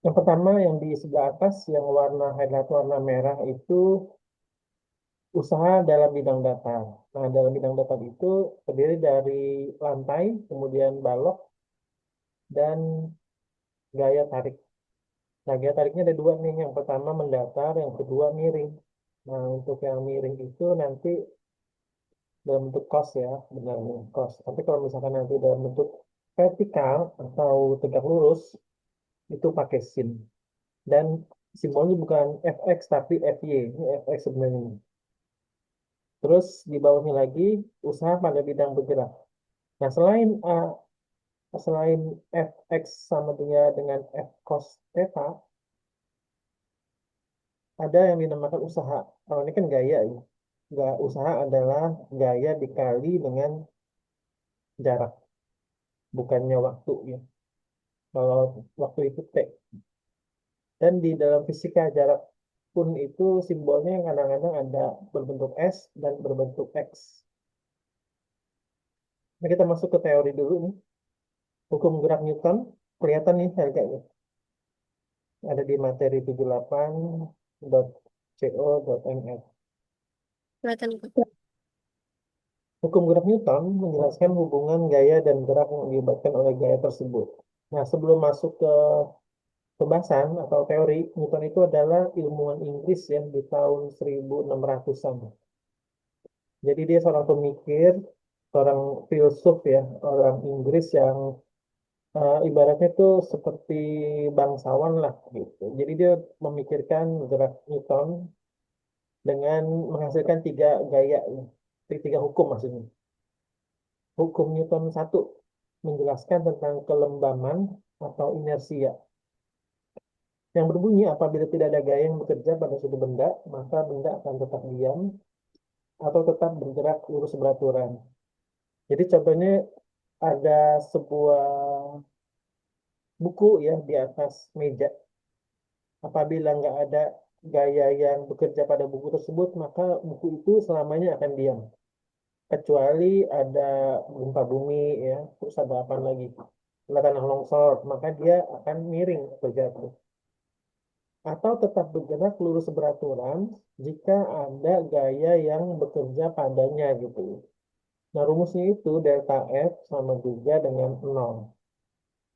Yang pertama yang di sebelah atas yang warna highlight warna merah itu usaha dalam bidang datar. Nah, dalam bidang datar itu terdiri dari lantai, kemudian balok, dan gaya tarik. Nah, gaya tariknya ada dua nih. Yang pertama mendatar, yang kedua miring. Nah, untuk yang miring itu nanti dalam bentuk kos ya, benar kos. Tapi kalau misalkan nanti dalam bentuk vertikal atau tegak lurus, itu pakai sin. Dan simbolnya bukan FX tapi FY. Ini FX sebenarnya. Terus di bawahnya lagi usaha pada bidang bergerak. Nah, selain FX sama dengan F cos theta, ada yang dinamakan usaha. Kalau ini kan gaya ya. Nggak, usaha adalah gaya dikali dengan jarak, bukannya waktu ya. Kalau waktu itu T. Dan di dalam fisika jarak pun itu simbolnya yang kadang-kadang ada berbentuk S dan berbentuk X. Nah, kita masuk ke teori dulu nih. Hukum gerak Newton, kelihatan nih harganya. Ada di materi 78.co.nr. Kelihatan kok. Hukum gerak Newton menjelaskan hubungan gaya dan gerak yang diubahkan oleh gaya tersebut. Nah, sebelum masuk ke pembahasan atau teori, Newton itu adalah ilmuwan Inggris ya di tahun 1600-an. Jadi dia seorang pemikir, seorang filsuf ya, orang Inggris yang ibaratnya tuh seperti bangsawan lah gitu. Jadi dia memikirkan gerak Newton dengan menghasilkan tiga gaya, ya. Tiga hukum maksudnya. Hukum Newton satu menjelaskan tentang kelembaman atau inersia yang berbunyi apabila tidak ada gaya yang bekerja pada suatu benda, maka benda akan tetap diam atau tetap bergerak lurus beraturan. Jadi contohnya ada sebuah buku ya di atas meja. Apabila nggak ada gaya yang bekerja pada buku tersebut, maka buku itu selamanya akan diam. Kecuali ada gempa bumi ya, terus ada apa lagi? Ada tanah longsor, maka dia akan miring atau jatuh. Atau tetap bergerak lurus beraturan jika ada gaya yang bekerja padanya gitu. Nah, rumusnya itu delta F sama juga dengan nol.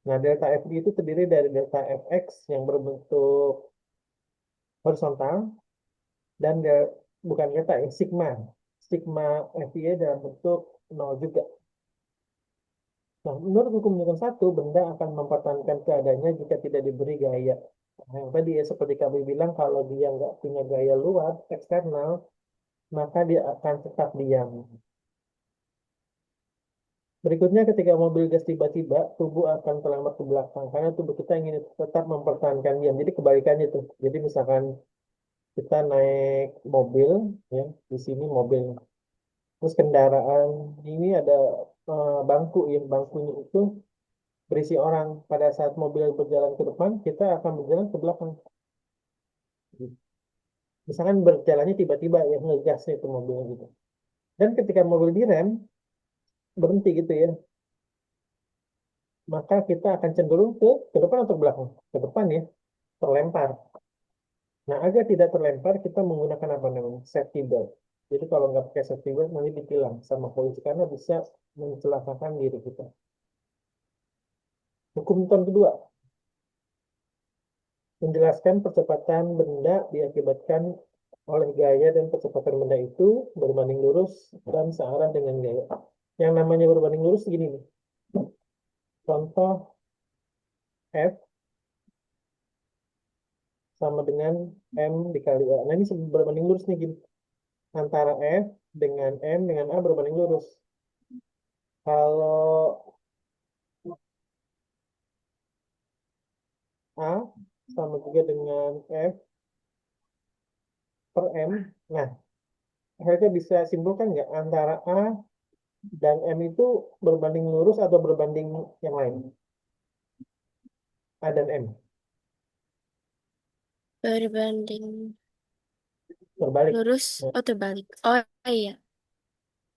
Nah, delta F itu terdiri dari delta Fx yang berbentuk horizontal dan bukan delta ya, sigma. Sigma FY dalam bentuk nol juga. Nah, menurut hukum Newton satu, benda akan mempertahankan keadaannya jika tidak diberi gaya. Nah, yang tadi ya, seperti kami bilang, kalau dia nggak punya gaya luar, eksternal, maka dia akan tetap diam. Berikutnya, ketika mobil gas tiba-tiba, tubuh akan terlambat ke belakang, karena tubuh kita ingin tetap mempertahankan diam. Jadi kebalikannya tuh. Jadi misalkan kita naik mobil, ya, di sini mobil. Terus kendaraan ini ada bangku, ya, bangkunya itu berisi orang. Pada saat mobil berjalan ke depan, kita akan berjalan ke belakang. Misalkan berjalannya tiba-tiba ya ngegasnya itu mobil gitu. Dan ketika mobil direm, berhenti gitu ya, maka kita akan cenderung ke depan atau ke belakang? Ke depan ya, terlempar. Nah, agar tidak terlempar, kita menggunakan apa namanya? Safety belt. Jadi kalau nggak pakai safety belt, nanti ditilang sama polisi karena bisa mencelakakan diri kita. Hukum Newton kedua, menjelaskan percepatan benda diakibatkan oleh gaya dan percepatan benda itu berbanding lurus dan searah dengan gaya. Yang namanya berbanding lurus gini nih. Contoh F sama dengan M dikali A. Nah ini berbanding lurus nih gini. Antara F dengan M dengan A berbanding lurus. Kalau A sama juga dengan F per M. Nah, kita bisa simpulkan nggak antara A dan M itu berbanding lurus atau berbanding yang lain? A dan M. Berbanding Berbalik. lurus. Nah, Oh, terbalik. Oh, iya.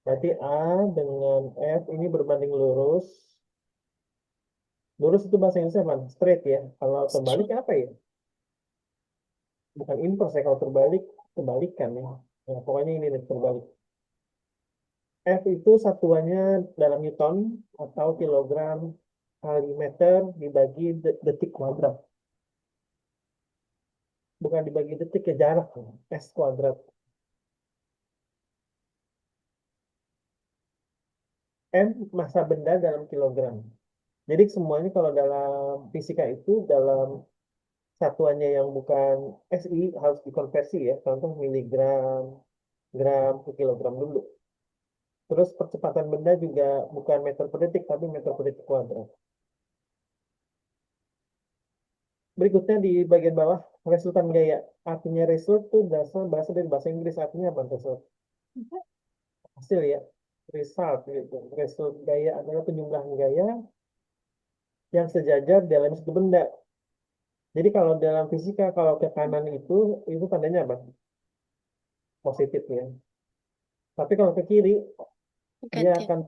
berarti A dengan F ini berbanding lurus. Lurus itu bahasa Inggrisnya apa? Straight ya. Kalau terbalik Straight. apa ya? Bukan inverse ya. Kalau terbalik, kebalikan ya. Ya, pokoknya ini nih, terbalik. F itu satuannya dalam Newton atau kilogram kali meter dibagi detik kuadrat. Bukan dibagi detik ke jarak. S kuadrat. M massa benda dalam kilogram. Jadi semuanya kalau dalam fisika itu dalam satuannya yang bukan SI harus dikonversi ya. Contoh miligram, gram ke kilogram dulu. Terus percepatan benda juga bukan meter per detik tapi meter per detik kuadrat. Berikutnya di bagian bawah resultan gaya. Artinya result itu berasal bahasa dari bahasa Inggris artinya apa result? Hasil ya. Result gitu. Result gaya adalah penjumlahan gaya yang sejajar dalam satu benda. Jadi kalau dalam fisika kalau ke kanan itu tandanya apa? Positif ya. Tapi kalau ke kiri dia Negatif. akan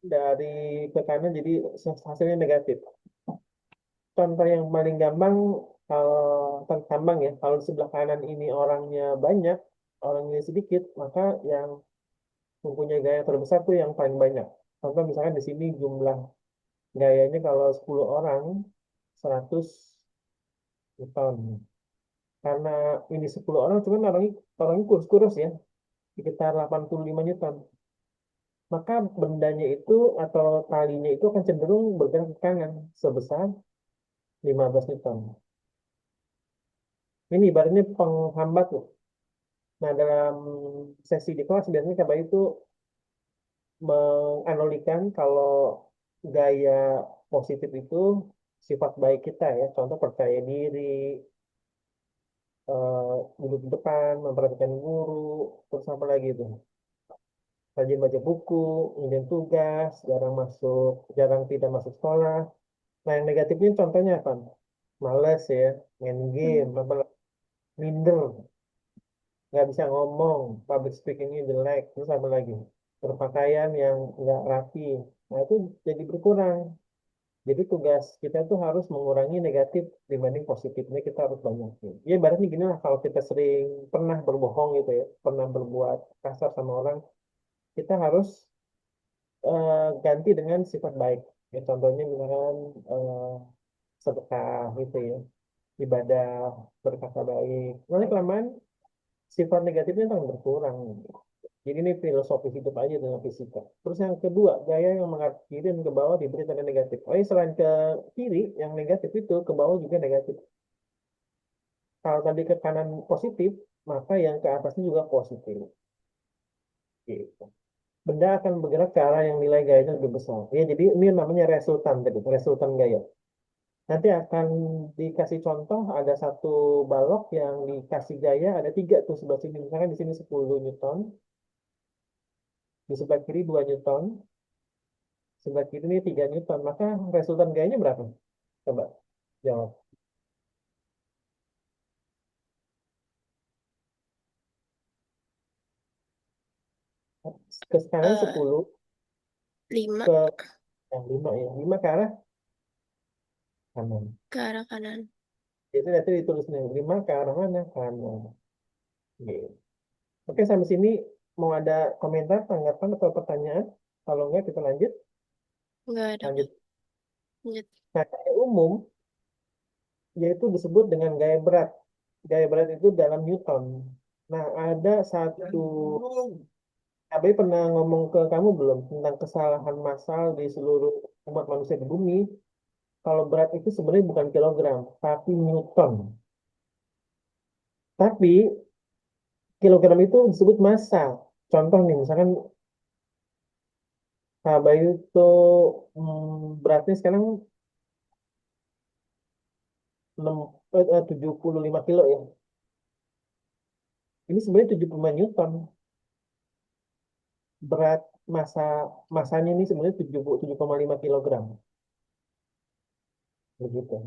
dari ke kanan jadi hasilnya negatif. Contoh yang paling gampang kalau gampang ya kalau di sebelah kanan ini orangnya banyak, orangnya sedikit, maka yang mempunyai gaya terbesar tuh yang paling banyak. Contoh misalkan di sini jumlah gayanya kalau 10 orang 100 ton. Karena ini 10 orang cuman orangnya kurus-kurus ya, sekitar 85 Newton. Maka bendanya itu atau talinya itu akan cenderung bergerak ke kanan sebesar 15 Newton. Ini ibaratnya penghambat loh. Nah, dalam sesi di kelas biasanya KBI itu menganalikan kalau gaya positif itu sifat baik kita ya. Contoh percaya diri, duduk di depan, memperhatikan guru, terus apa lagi itu? Rajin baca buku, kemudian tugas, jarang tidak masuk sekolah. Nah, yang negatifnya contohnya apa? Males ya, main game, Hmm. apa, minder, nggak bisa ngomong, public speakingnya jelek, terus apa lagi? Berpakaian yang nggak rapi. Nah, itu jadi berkurang. Jadi tugas kita tuh harus mengurangi negatif dibanding positifnya kita harus banyakin. Ya ibaratnya gini lah, kalau kita sering pernah berbohong gitu ya, pernah berbuat kasar sama orang, kita harus ganti dengan sifat baik. Ya, contohnya misalkan eh, sedekah gitu ya, ibadah, berkata baik. Nanti kelamaan sifat negatifnya akan berkurang. Jadi ini filosofi hidup aja dengan fisika. Terus yang kedua, gaya yang mengarah ke kiri dan ke bawah diberi tanda negatif. Oh iya, selain ke kiri, yang negatif itu ke bawah juga negatif. Kalau tadi ke kanan positif, maka yang ke atasnya juga positif. Gitu. Benda akan bergerak ke arah yang nilai gayanya lebih besar. Ya, jadi ini namanya resultan tadi, resultan gaya. Nanti akan dikasih contoh, ada satu balok yang dikasih gaya, ada tiga tuh sebelah sini. Misalkan di sini 10 Newton, di sebelah kiri 2 Newton, sebelah kiri ini 3 Newton. Maka resultan gayanya berapa? Coba jawab. Ke kanan Eh, 10, 5 ke yang 5 ya. 5 ke arah kanan. ke arah kanan. Itu nanti ditulis nih, 5 ke arah mana? Kanan. Gitu. Oke, sampai sini mau ada komentar, tanggapan, atau pertanyaan? Kalau enggak, kita lanjut. Nggak ada, Kak. Lanjut. Lanjut. Nah, gaya umum yaitu disebut dengan gaya berat. Gaya berat itu dalam Newton. Nah, ada satu, Abai pernah ngomong ke kamu belum tentang kesalahan massal di seluruh umat manusia di bumi? Kalau berat itu sebenarnya bukan kilogram, tapi Newton. Tapi kilogram itu disebut massa. Contoh nih, misalkan Abai itu beratnya sekarang 75 kilo ya. Ini sebenarnya 75 Newton. Berat massa Masanya ini sebenarnya 7,5 kilogram. Begitu.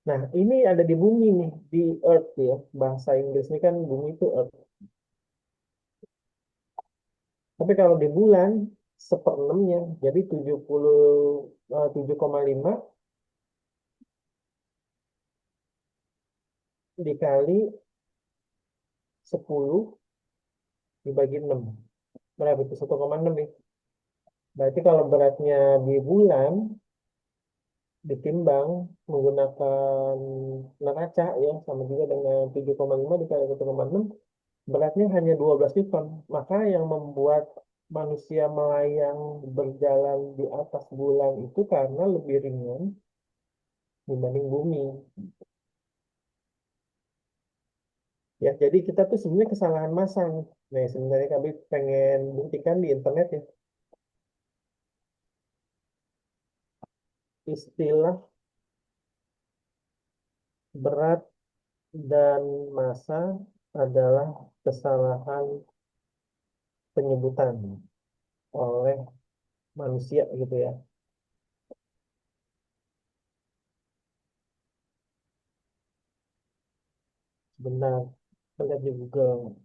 Nah, ini ada di bumi nih, di Earth ya. Bahasa Inggrisnya kan bumi itu Earth. Tapi kalau di bulan, seperenamnya, jadi 77,5. dikali 10 dibagi 6. Berapa itu? 1,6 nih. Berarti kalau beratnya di bulan ditimbang menggunakan neraca ya sama juga dengan 7,5 dikali 1,6 beratnya hanya 12 Newton. Maka yang membuat manusia melayang berjalan di atas bulan itu karena lebih ringan dibanding bumi. Ya, jadi kita tuh sebenarnya kesalahan masang. Nah, sebenarnya kami pengen buktikan di internet ya. Istilah berat dan massa adalah kesalahan penyebutan oleh manusia gitu ya. Benar. Lihat di Google.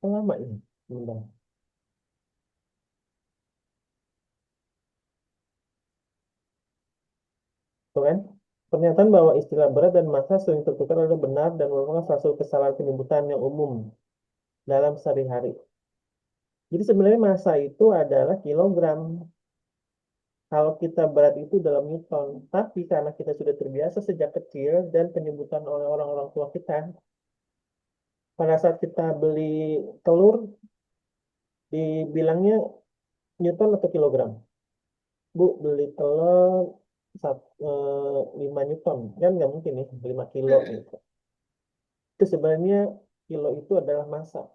Lama ini. Benar. Tuh kan? Pernyataan bahwa istilah berat dan massa sering tertukar adalah benar dan merupakan salah satu kesalahan penyebutan yang umum dalam sehari-hari. Jadi sebenarnya massa itu adalah kilogram. Kalau kita berat itu dalam Newton. Tapi karena kita sudah terbiasa sejak kecil dan penyebutan oleh orang-orang tua kita, pada saat kita beli telur, dibilangnya Newton atau kilogram. Bu, beli telur 5 Newton. Kan nggak mungkin nih, 5 kilo Mm-mm. gitu. Itu sebenarnya kilo itu adalah massa.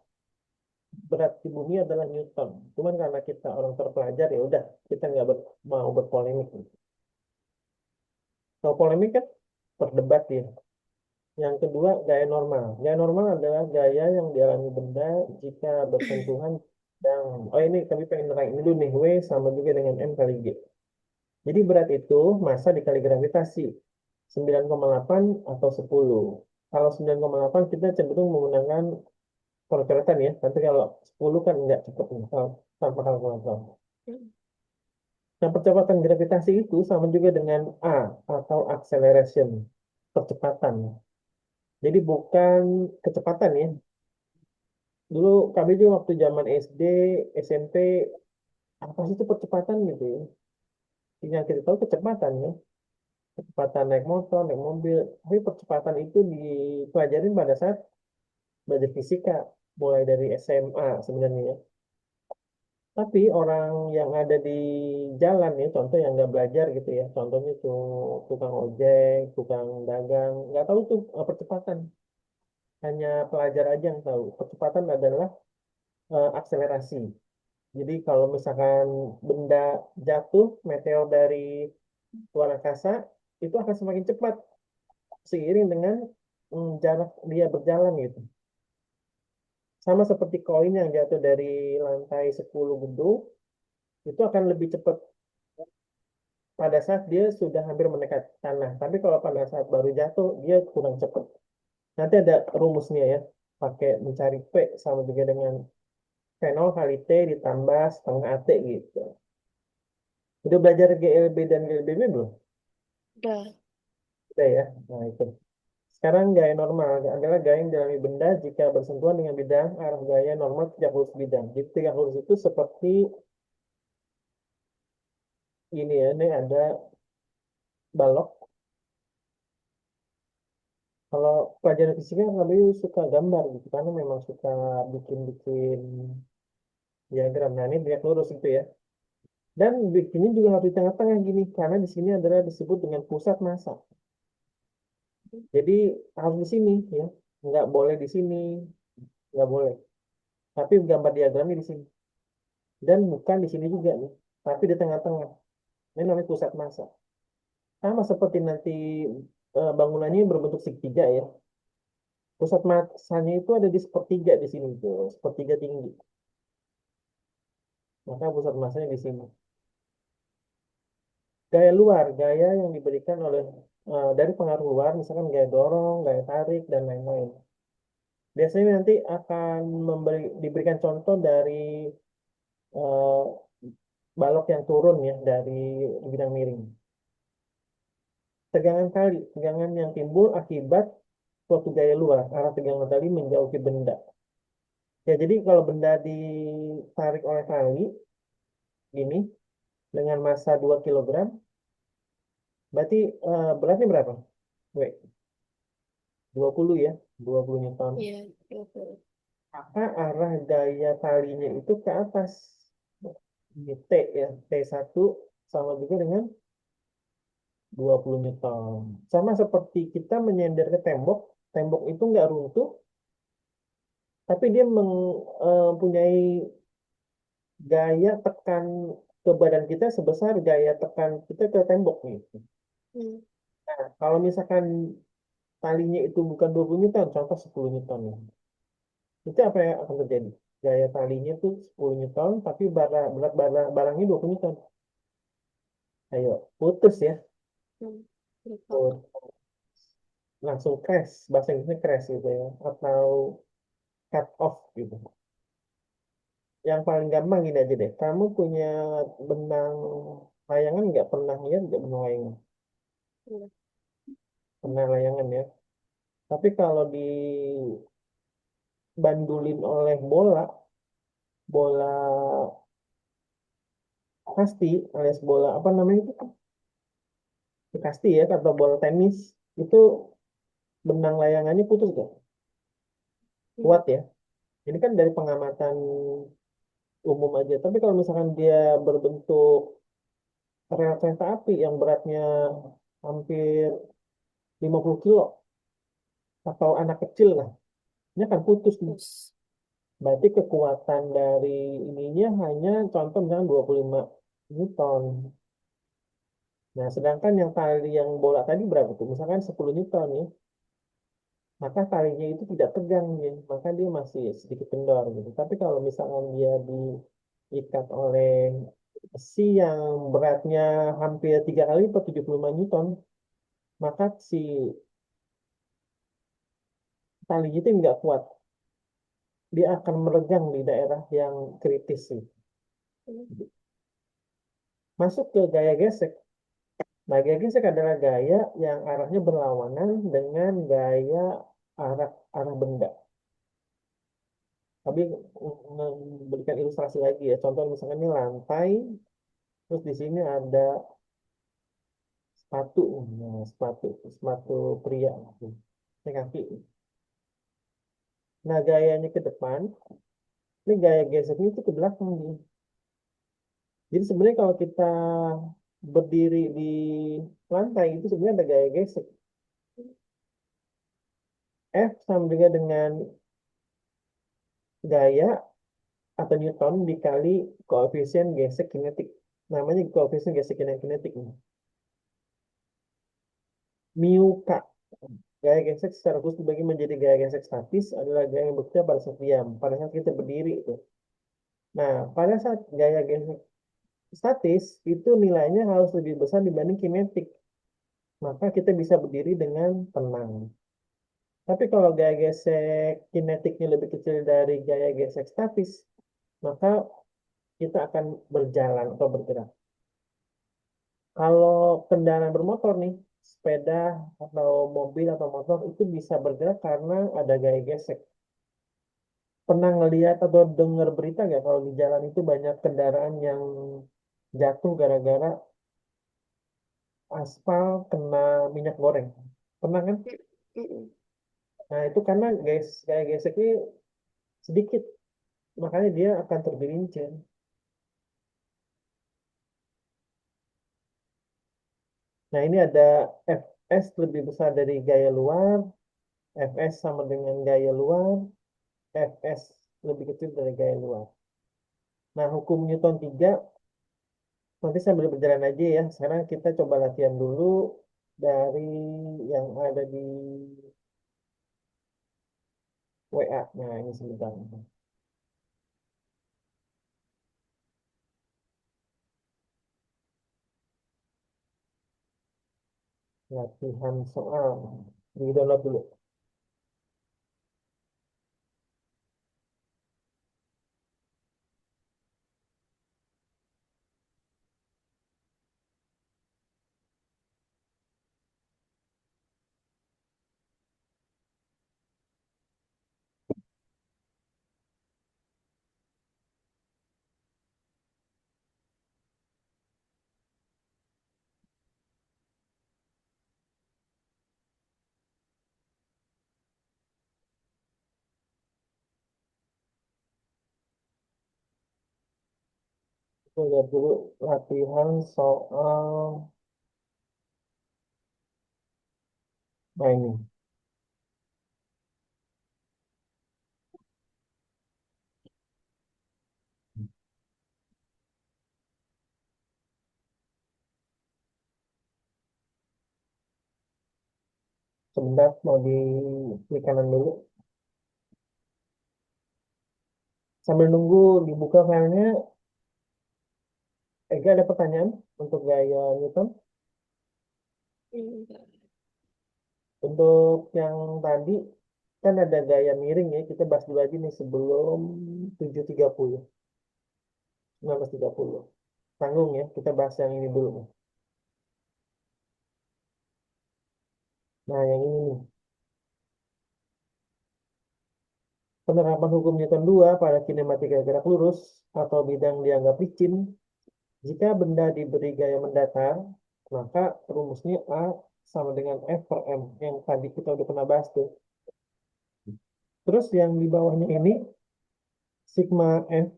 Berat di bumi adalah Newton. Cuman karena kita orang terpelajar ya udah kita nggak mau berpolemik. Kalau polemik kan berdebat ya. Yang kedua gaya normal. Gaya normal adalah gaya yang dialami benda jika bersentuhan yang oh ini kami pengen nerangin dulu nih W sama juga dengan M kali G. Jadi berat itu massa dikali gravitasi 9,8 atau 10. Kalau 9,8 kita cenderung menggunakan kalkulatan ya, tapi kalau 10 kan nggak cukup nih, kalau tanpa kalkulator. Nah, percepatan gravitasi itu sama juga dengan A atau acceleration, percepatan. Jadi bukan kecepatan ya. Dulu kami juga waktu zaman SD, SMP, apa sih itu percepatan gitu ya. Yang kita tahu kecepatan ya. Kecepatan naik motor, naik mobil. Tapi percepatan itu dipelajarin pada saat belajar fisika. Mulai dari SMA sebenarnya ya. Tapi orang yang ada di jalan ya, contoh yang nggak belajar gitu ya, contohnya tuh tukang ojek, tukang dagang, nggak tahu tuh percepatan. Hanya pelajar aja yang tahu. Percepatan adalah akselerasi. Jadi kalau misalkan benda jatuh, meteor dari luar angkasa, itu akan semakin cepat seiring dengan jarak dia berjalan gitu. Sama seperti koin yang jatuh dari lantai 10 gedung, itu akan lebih cepat pada saat dia sudah hampir mendekati tanah. Tapi kalau pada saat baru jatuh, dia kurang cepat. Nanti ada rumusnya ya, pakai mencari P sama juga dengan V0 kali T ditambah setengah AT gitu. Udah belajar GLB dan GLBB belum? Udah. Udah ya. Nah itu. Sekarang gaya normal adalah gaya yang dialami benda jika bersentuhan dengan bidang arah gaya normal tiga lurus bidang. Jadi tiga lurus itu seperti ini ya, ini ada balok. Kalau pelajaran fisika kami suka gambar gitu, karena memang suka bikin-bikin diagram. Nah ini tiga lurus itu ya. Dan bikinnya juga harus di tengah-tengah gini, karena di sini adalah disebut dengan pusat massa. Jadi harus di sini ya, nggak boleh di sini, nggak boleh. Tapi gambar diagramnya di sini. Dan bukan di sini juga nih, tapi di tengah-tengah. Ini namanya pusat massa. Sama seperti nanti bangunannya berbentuk segitiga ya. Pusat massanya itu ada di sepertiga di sini tuh, sepertiga tinggi. Maka pusat massanya di sini. Gaya luar, gaya yang diberikan oleh dari pengaruh luar, misalkan gaya dorong, gaya tarik, dan lain-lain. Biasanya nanti akan diberikan contoh dari eh, balok yang turun ya dari bidang miring. Tegangan kali, tegangan yang timbul akibat suatu gaya luar, arah tegangan tali menjauhi benda. Ya, jadi kalau benda ditarik oleh tali, ini dengan massa 2 kilogram, berarti beratnya berapa? W, 20 ya, 20 Newton. Iya, 20. Maka arah daya talinya itu ke atas. Ini T ya, T1 sama juga dengan 20 Newton. Sama seperti kita menyender ke tembok, tembok itu nggak runtuh, tapi dia mempunyai gaya tekan ke badan kita sebesar gaya tekan kita ke tembok gitu. Hmm. Nah, kalau misalkan talinya itu bukan 20 Newton, contoh 10 Newton ya. Itu apa yang akan terjadi? Gaya talinya itu 10 Newton, tapi berat barangnya 20 Newton. Ayo, putus ya. Hmm. Lupa. Put- Langsung crash, bahasa Inggrisnya crash gitu ya. Atau cut off gitu. Yang paling gampang gini aja deh. Kamu punya benang layangan nggak pernah lihat nggak benang layangan? Iya. Pernah layangan ya. Tapi kalau dibandulin oleh bola, bola kasti alias bola apa namanya itu? Kasti ya, atau bola tenis, itu benang layangannya putus gak? Hmm. Kuat ya. Ini kan dari pengamatan umum aja. Tapi kalau misalkan dia berbentuk rel kereta api yang beratnya hampir 50 kilo atau anak kecil lah, ini akan putus nih. Terus. Berarti kekuatan dari ininya hanya contoh misalkan 25 Newton. Nah, sedangkan yang tali yang bola tadi berapa tuh? Misalkan 10 Newton ya. Maka talinya itu tidak tegang ya. Maka dia masih sedikit kendor gitu. Tapi kalau misalkan dia diikat oleh besi yang beratnya hampir 3 kali lipat 75 Newton, maka si talinya itu nggak kuat. Dia akan meregang di daerah yang kritis sih. Hmm. Masuk ke gaya gesek. Nah, gaya gesek adalah gaya yang arahnya berlawanan dengan gaya arah arah benda. Tapi memberikan ilustrasi lagi ya. Contoh misalkan ini lantai, terus di sini ada sepatu, nah, sepatu pria, ini kaki. Nah, gayanya ke depan, ini gaya geseknya itu ke belakang nih. Jadi sebenarnya kalau kita berdiri di lantai itu sebenarnya ada gaya gesek. F sama juga dengan gaya atau Newton dikali koefisien gesek kinetik. Namanya koefisien gesek kinetik. Mu K. Gaya gesek secara khusus dibagi menjadi gaya gesek statis adalah gaya yang bekerja pada saat diam, pada saat kita berdiri itu. Nah, pada saat gaya gesek statis itu nilainya harus lebih besar dibanding kinetik. Maka kita bisa berdiri dengan tenang. Tapi kalau gaya gesek kinetiknya lebih kecil dari gaya gesek statis, maka kita akan berjalan atau bergerak. Kalau kendaraan bermotor nih, sepeda atau mobil atau motor itu bisa bergerak karena ada gaya gesek. Pernah ngeliat atau dengar berita nggak kalau di jalan itu banyak kendaraan yang jatuh gara-gara aspal kena minyak goreng. Pernah kan? Hmm. Nah, itu karena gaya geseknya sedikit, makanya dia akan tergelincir. Nah, ini ada Fs lebih besar dari gaya luar, Fs sama dengan gaya luar, Fs lebih kecil dari gaya luar. Nah, hukum Newton 3 nanti sambil berjalan aja ya. Sekarang kita coba latihan dulu dari yang ada di WA. Nah, ini sebentar. Latihan soal. Di download dulu. Kita lihat dulu latihan soal, nah ini. Sebentar, mau di klik kanan dulu. Sambil nunggu dibuka filenya, Ega ada pertanyaan untuk gaya Newton. Enggak. Untuk yang tadi, kan ada gaya miring ya, kita bahas dulu aja nih sebelum 7.30, 19.30. Tanggung ya, kita bahas yang ini dulu nih. Nah, yang ini nih. Penerapan hukum Newton 2 pada kinematika gerak lurus atau bidang dianggap licin. Jika benda diberi gaya mendatar, maka rumusnya A sama dengan F per M. Yang tadi kita udah pernah bahas tuh. Terus yang di bawahnya ini, sigma F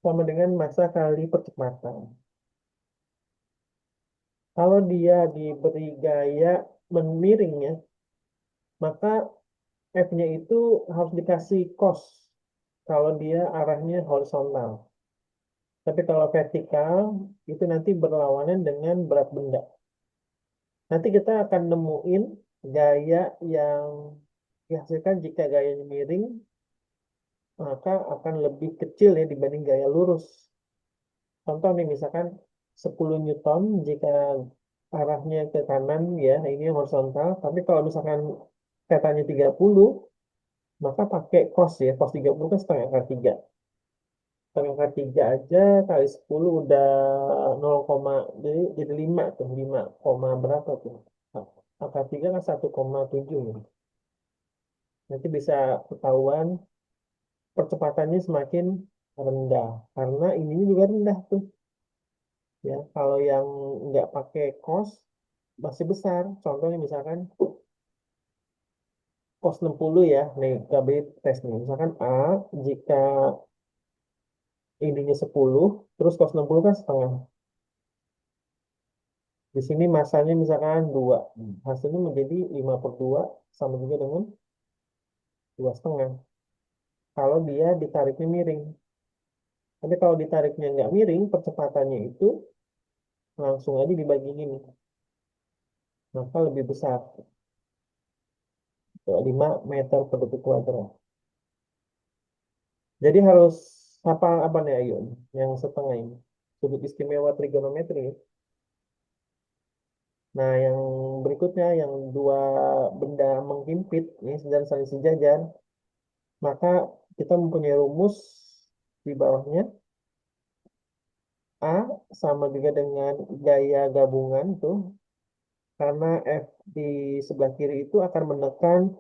sama dengan massa kali percepatan. Kalau dia diberi gaya memiringnya, maka F-nya itu harus dikasih cos kalau dia arahnya horizontal. Tapi kalau vertikal, itu nanti berlawanan dengan berat benda. Nanti kita akan nemuin gaya yang dihasilkan jika gayanya miring, maka akan lebih kecil ya dibanding gaya lurus. Contoh nih, misalkan 10 Newton jika arahnya ke kanan ya, ini horizontal. Tapi kalau misalkan katanya 30, maka pakai cos ya. Cos 30 kan setengah akar 3. Setengah akar 3 aja kali 10 udah 0, jadi 5 tuh. 5, berapa tuh? Akar 3 kan 1,7 ya. Nanti bisa ketahuan percepatannya semakin rendah. Karena ininya juga rendah tuh. Ya, kalau yang nggak pakai cos masih besar. Contohnya misalkan cos 60 ya. Nih, KB tes nih. Misalkan A jika ininya 10, terus cos 60 kan setengah. Di sini masanya misalkan 2. Hasilnya menjadi 5 per 2 sama juga dengan 2,5. Kalau dia ditariknya miring. Tapi kalau ditariknya nggak miring, percepatannya itu langsung aja dibagi gini. Maka lebih besar. 5 meter per detik kuadrat. Jadi harus apa apa nih ayo yang setengah ini. Sudut istimewa trigonometri. Nah, yang berikutnya yang dua benda menghimpit ini dan saling sejajar, maka kita mempunyai rumus di bawahnya A sama juga dengan gaya gabungan tuh karena F di sebelah kiri itu akan menekan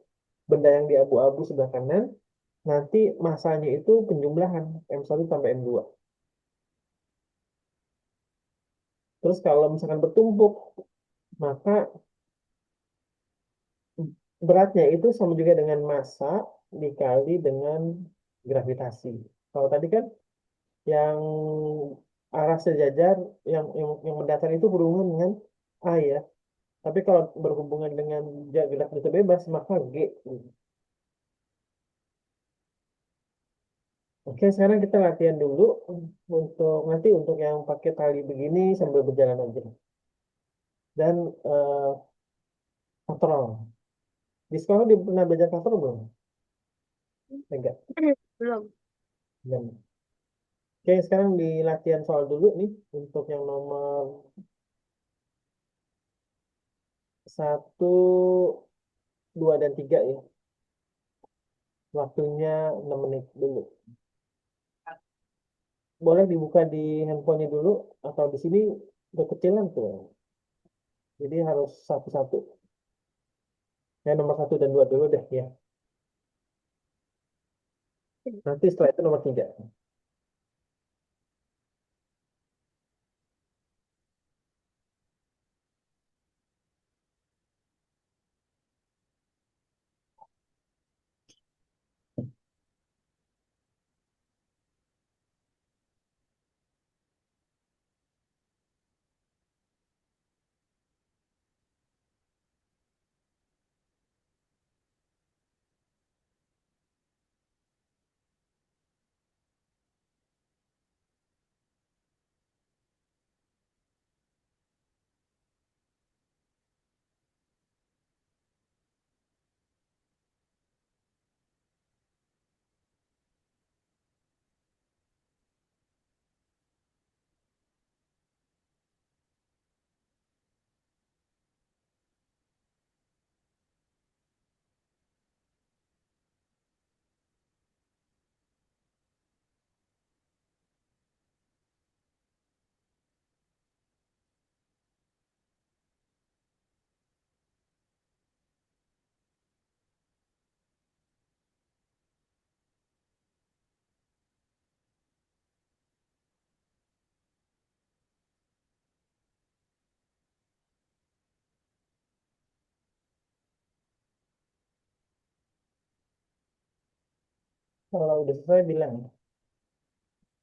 benda yang di abu-abu sebelah kanan, nanti masanya itu penjumlahan M1 tambah M2. Terus kalau misalkan bertumpuk, maka beratnya itu sama juga dengan massa dikali dengan gravitasi. Kalau tadi kan yang arah sejajar, yang mendatar itu berhubungan dengan A ya. Tapi kalau berhubungan dengan gerak itu bebas, maka G. Oke, sekarang kita latihan dulu untuk nanti untuk yang pakai tali begini sambil berjalan aja. Dan kontrol. Di sekolah dia pernah belajar kontrol belum? Enggak. Belum. Belum. Oke, sekarang di latihan soal dulu nih untuk yang nomor 1, 2, dan 3 ya. Waktunya 6 menit dulu. Boleh dibuka di handphonenya dulu atau di sini kekecilan tuh. Jadi harus satu-satu. Ya, nomor 1 dan 2 dulu deh ya. Nanti setelah itu nomor 3. Kalau udah selesai bilang.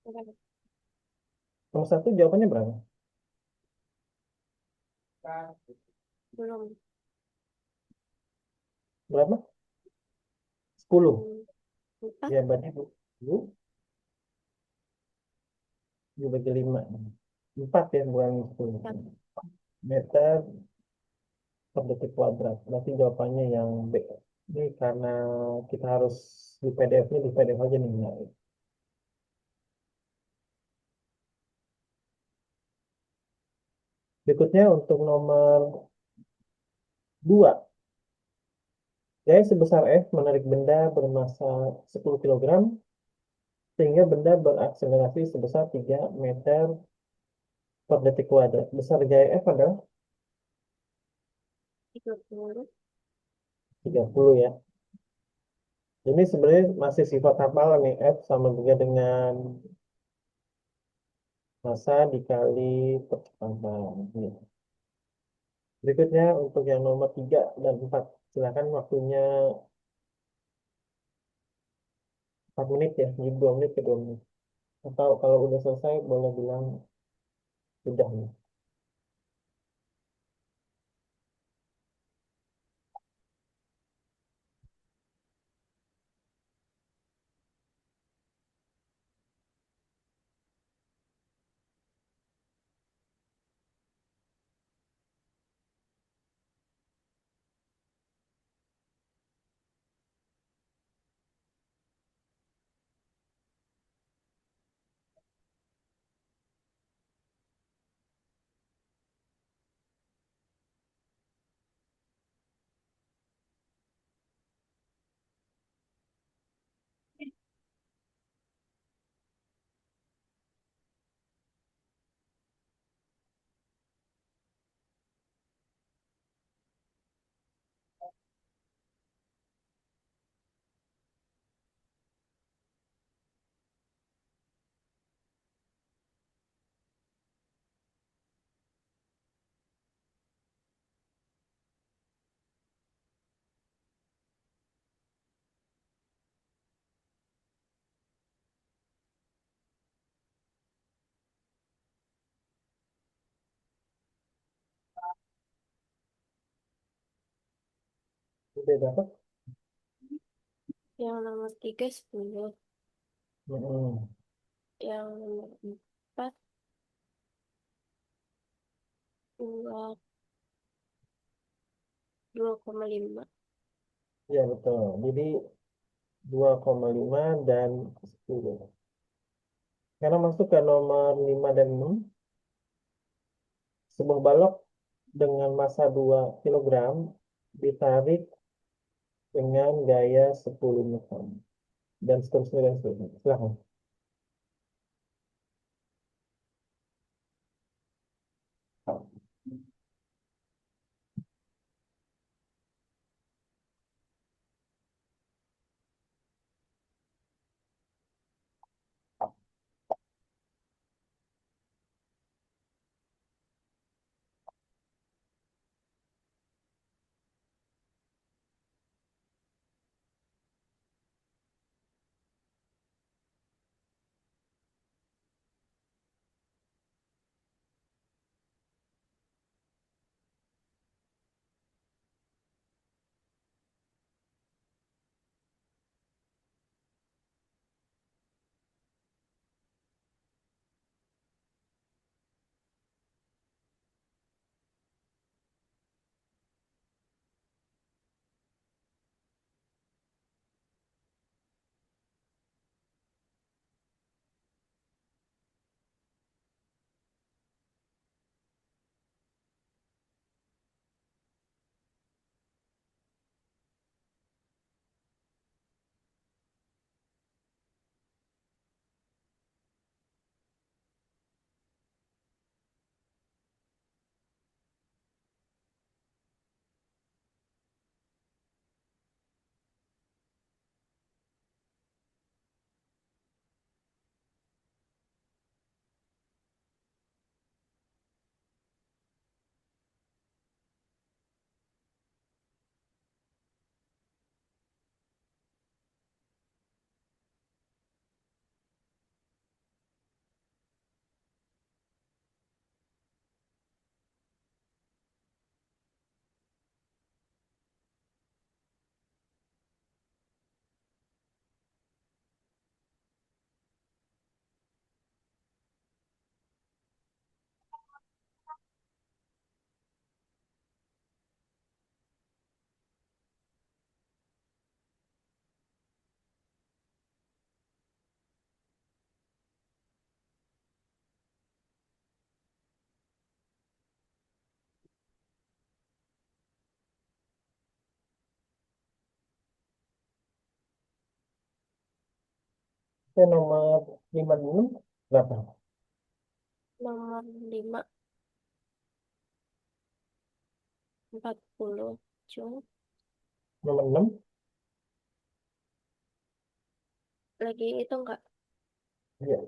Berapa? Nomor satu jawabannya berapa? Belum. Berapa? 10. Hmm, Empat. Ya, berarti bu, dibagi 5. 4 ya, bukan 10. Empat. Meter per detik kuadrat. Berarti jawabannya yang B. Ini karena kita harus di PDF-nya di PDF aja nih. Nah, berikutnya untuk nomor 2. Gaya sebesar F menarik benda bermassa 10 kilogram sehingga benda berakselerasi sebesar 3 meter per detik kuadrat. Besar gaya F adalah 30. 30 ya. Ini sebenarnya masih sifat hafalan nih. F sama juga dengan massa dikali percepatan. Ini. Berikutnya untuk yang nomor 3 dan 4. Silakan waktunya 4 menit ya. Jadi 2 menit ke 2 menit. Atau kalau udah selesai boleh bilang udah nih. Udah dapat? Yang nomor 3 10. Mm-mm. Yang nomor 4 2,5. Ya betul. Jadi 2,5 dan 10. Karena masuk ke nomor 5 dan 6, sebuah balok dengan massa 2 kilogram ditarik dengan gaya 10 Newton. Dan seterusnya dan seterusnya. Silahkan. Nomor 56 berapa? Nomor 5, 40. Cuma Nomor 6. lagi itu enggak? Iya.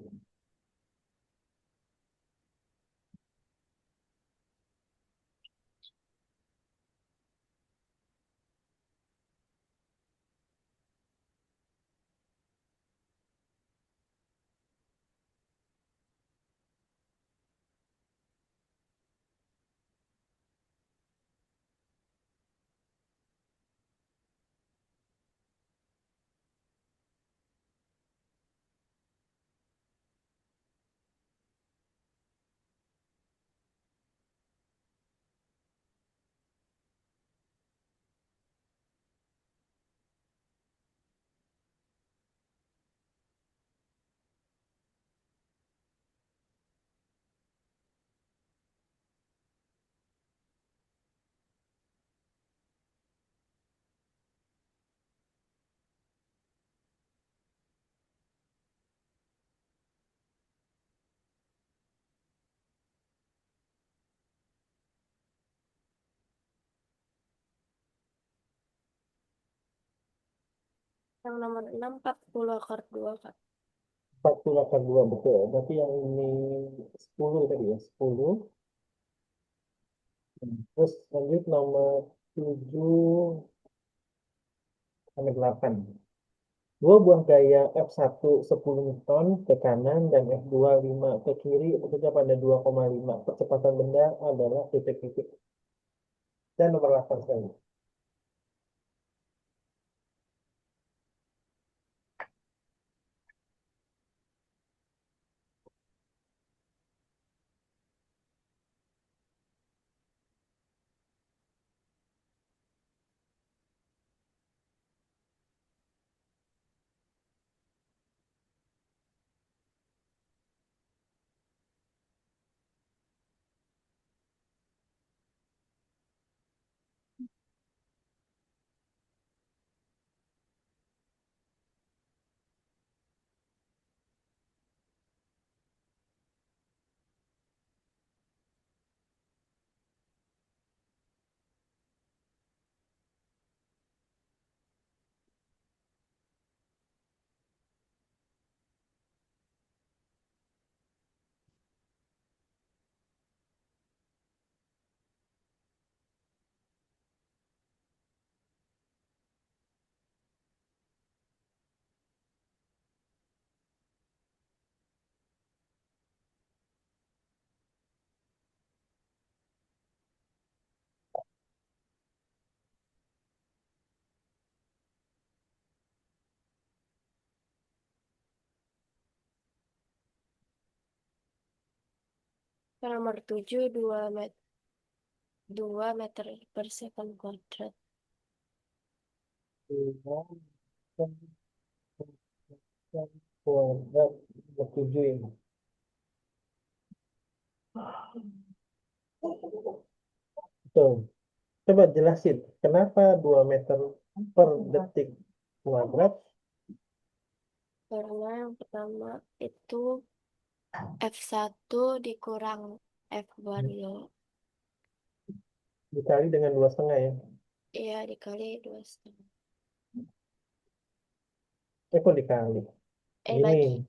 Yang nomor 6, 40 akar 2, Kak. 40/2 betul. Berarti yang ini 10 tadi ya, 10. Terus lanjut nomor 7 sampai 8. Dua buah gaya F1 10 Newton ke kanan dan F2 5 ke kiri bekerja pada 2,5. Percepatan benda adalah titik-titik. Dan nomor 8 sekali. Yang nomor 7, 2 meter per second kuadrat. Kuadrat 7 ini. Betul. Coba jelasin, kenapa 2 meter per detik kuadrat Karena yang pertama itu F1 dikurang F2 dikali dengan 2,5 ya? iya dikali 2,5. Kok dikali? Gini, Bagi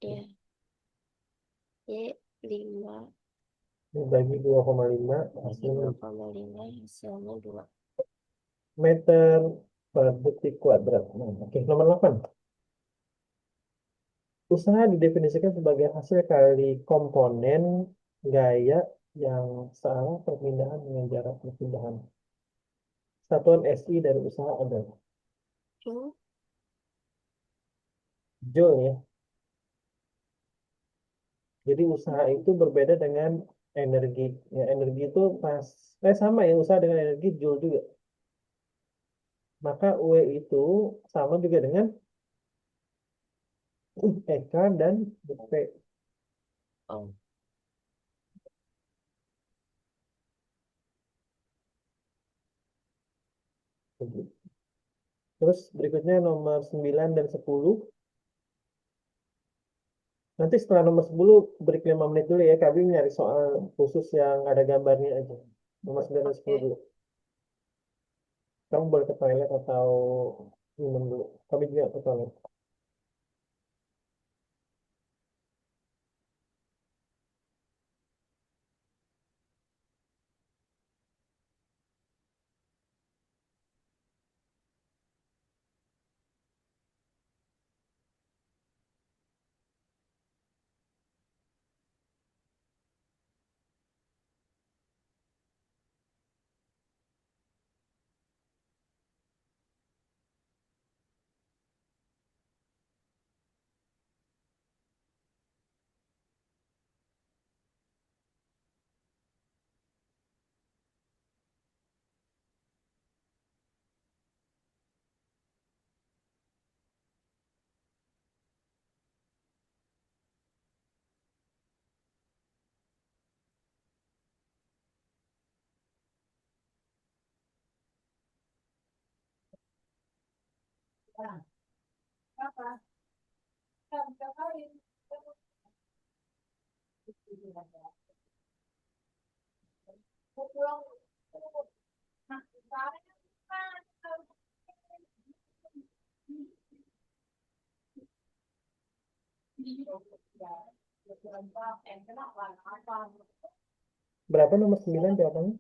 ya, Y 5 dibagi 2,5 bagi hasilnya 2,5 hasilnya 2. meter per detik kuadrat. Nah, oke, nomor 8. Usaha didefinisikan sebagai hasil kali komponen gaya yang salah perpindahan dengan jarak perpindahan. Satuan SI dari usaha adalah Cuma Joule ya. Jadi usaha itu berbeda dengan energi. Ya, energi itu sama ya, usaha dengan energi Joule juga. Maka W itu sama juga dengan EK dan P. oh, Terus berikutnya nomor 9 dan 10. Nanti setelah nomor 10 break 5 menit dulu ya. Kami nyari soal khusus yang ada gambarnya aja. Nomor 9 dan 10 Oke. dulu. Kamu boleh ke toilet atau minum dulu. Kami juga ke toilet. Berapa nomor 9 jawabannya?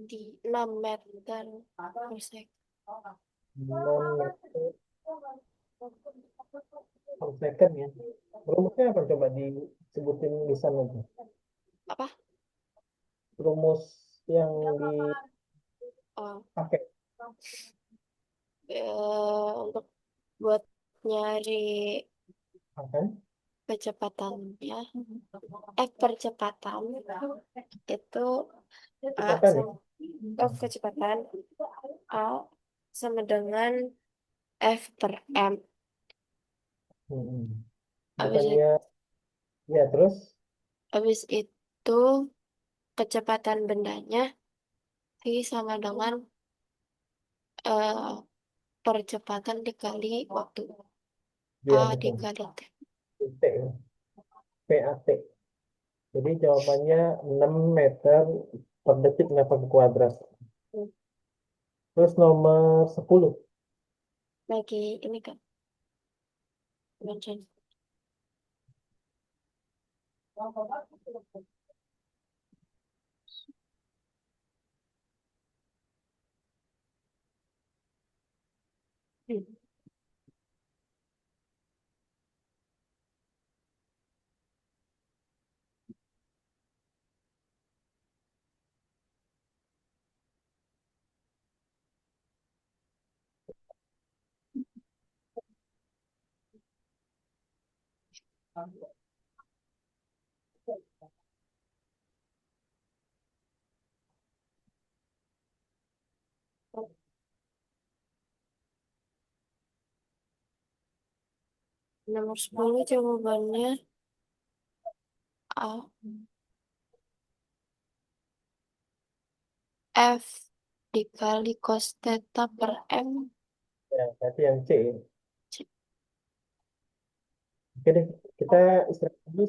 Di 6 meter per second. 6 meter per second ya. Rumusnya apa coba disebutin lisan aja. Apa? Rumus yang Oh, dipakai. untuk buat nyari Kan? kecepatannya, percepatan itu A Kecepatan ya. sama kecepatan A sama dengan F per M. Hmm. Habis Bukannya itu, ya terus habis itu kecepatan bendanya V sama dengan eh, percepatan dikali waktu. ya A betul. dikali T. T ya. PAT. Jadi jawabannya 6 meter per detik meter kuadrat. Terus nomor 10. Lagi ini kan. Mention. Nomor 10 jawabannya A. F dikali cos theta per M. Ya, berarti yang C ya. Oke deh, kita istirahat dulu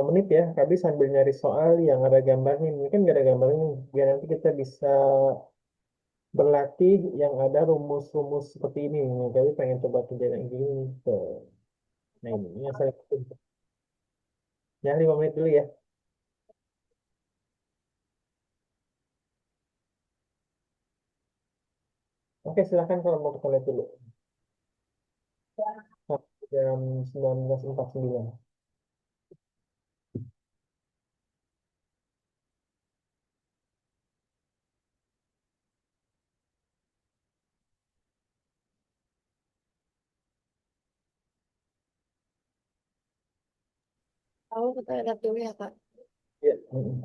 5 menit ya. Kami sambil nyari soal yang ada gambarnya. Ini kan nggak ada gambarnya nih. Biar nanti kita bisa berlatih yang ada rumus-rumus seperti ini. Kami pengen coba kerjaan yang gini. Tuh. Nah ini yang saya lakukan. Ya 5 menit dulu ya. Oke silahkan kalau mau kita lihat dulu. Jam 19.49. Aku ke toilet dulu ya, Kak. Ya. Mm-mm.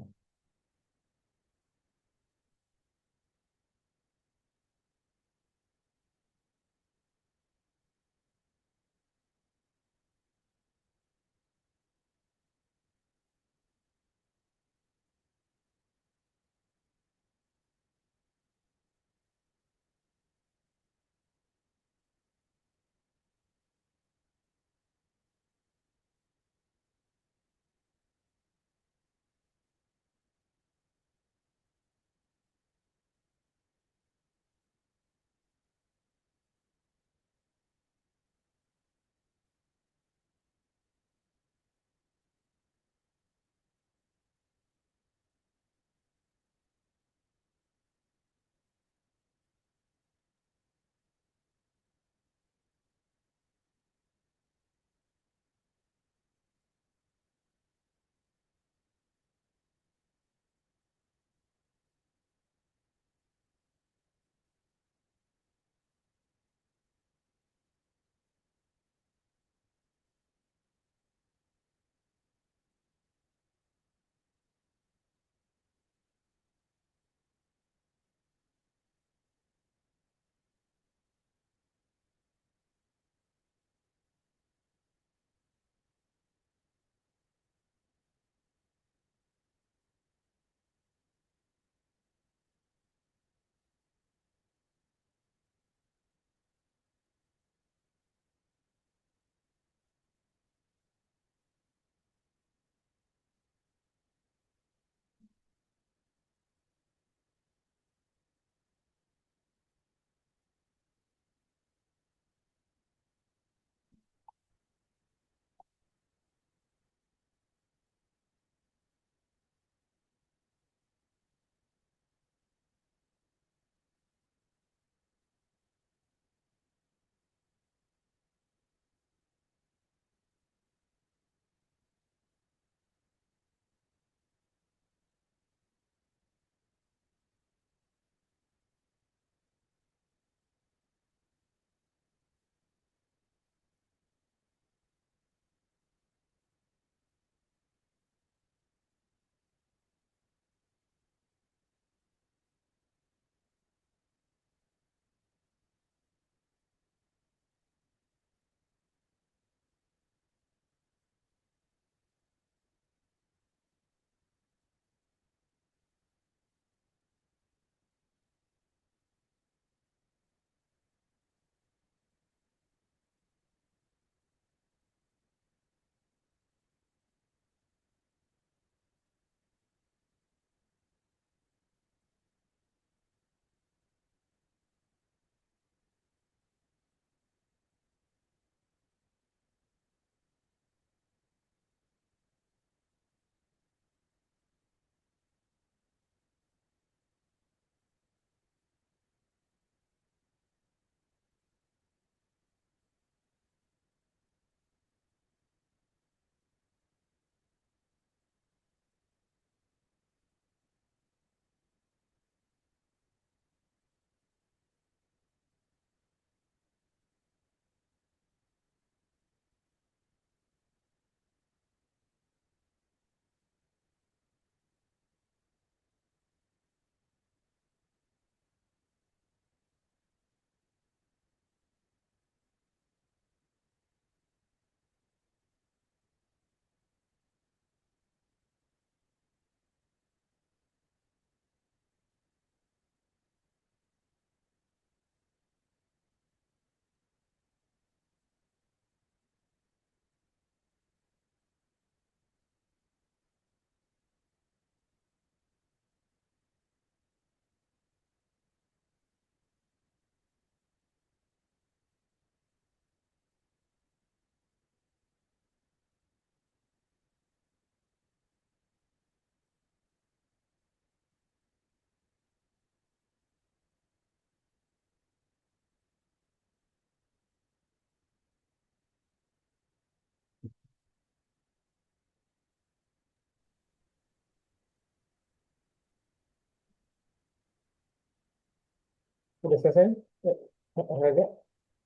Udah selesai? Eh, olahraga?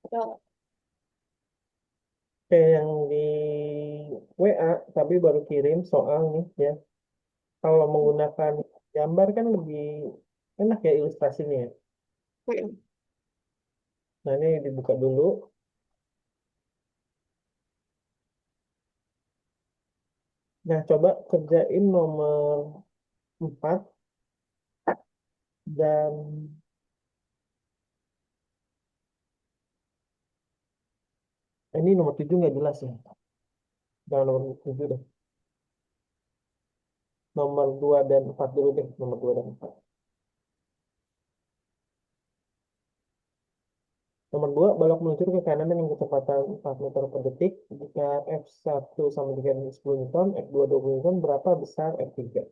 Udah. Kayak yang di WA, tapi baru kirim soal nih ya. Kalau menggunakan gambar kan lebih enak ya ilustrasinya ya. Mm-mm. Nah ini dibuka dulu. Nah coba kerjain nomor 4 dan ini nomor 7 nggak jelas ya. Jangan nomor 7 deh. Nomor 2 dan 4 dulu deh. Nomor 2 dan 4. Nomor 2 balok meluncur ke kanan dengan kecepatan 4 meter per detik. Jika F1 sama dengan 10 Newton, F2 20 Newton, berapa besar F3?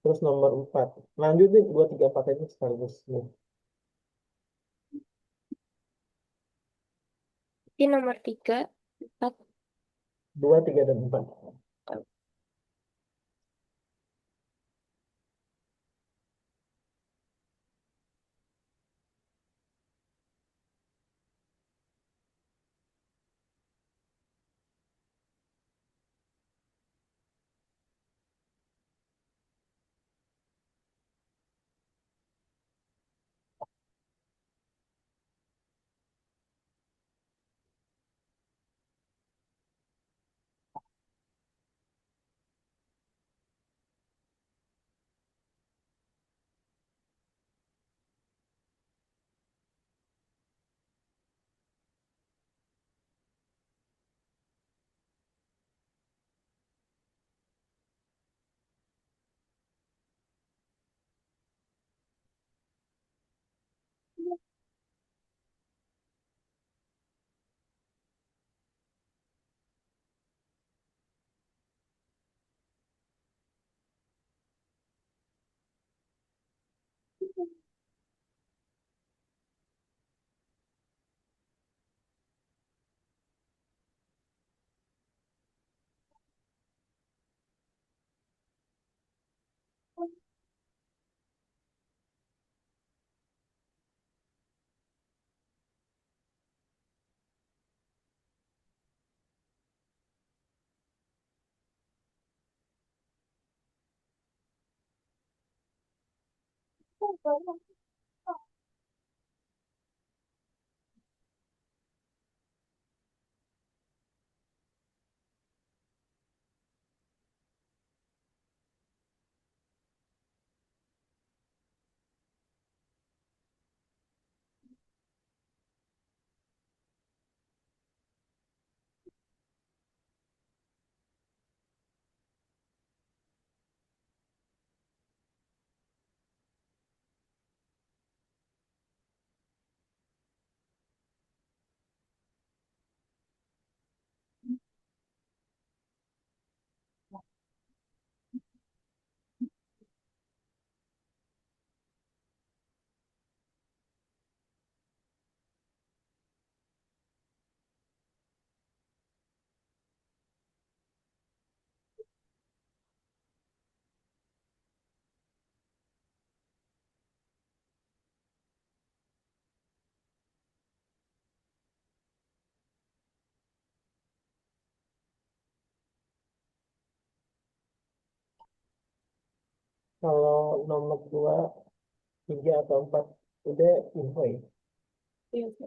Terus nomor 4. Lanjutin 2, 3, 4 aja sekaligus. Nih. Di nomor 3, 4. 2, 3, dan 4. Kalau nomor 2, 3, atau 4 udah info ya. Iya.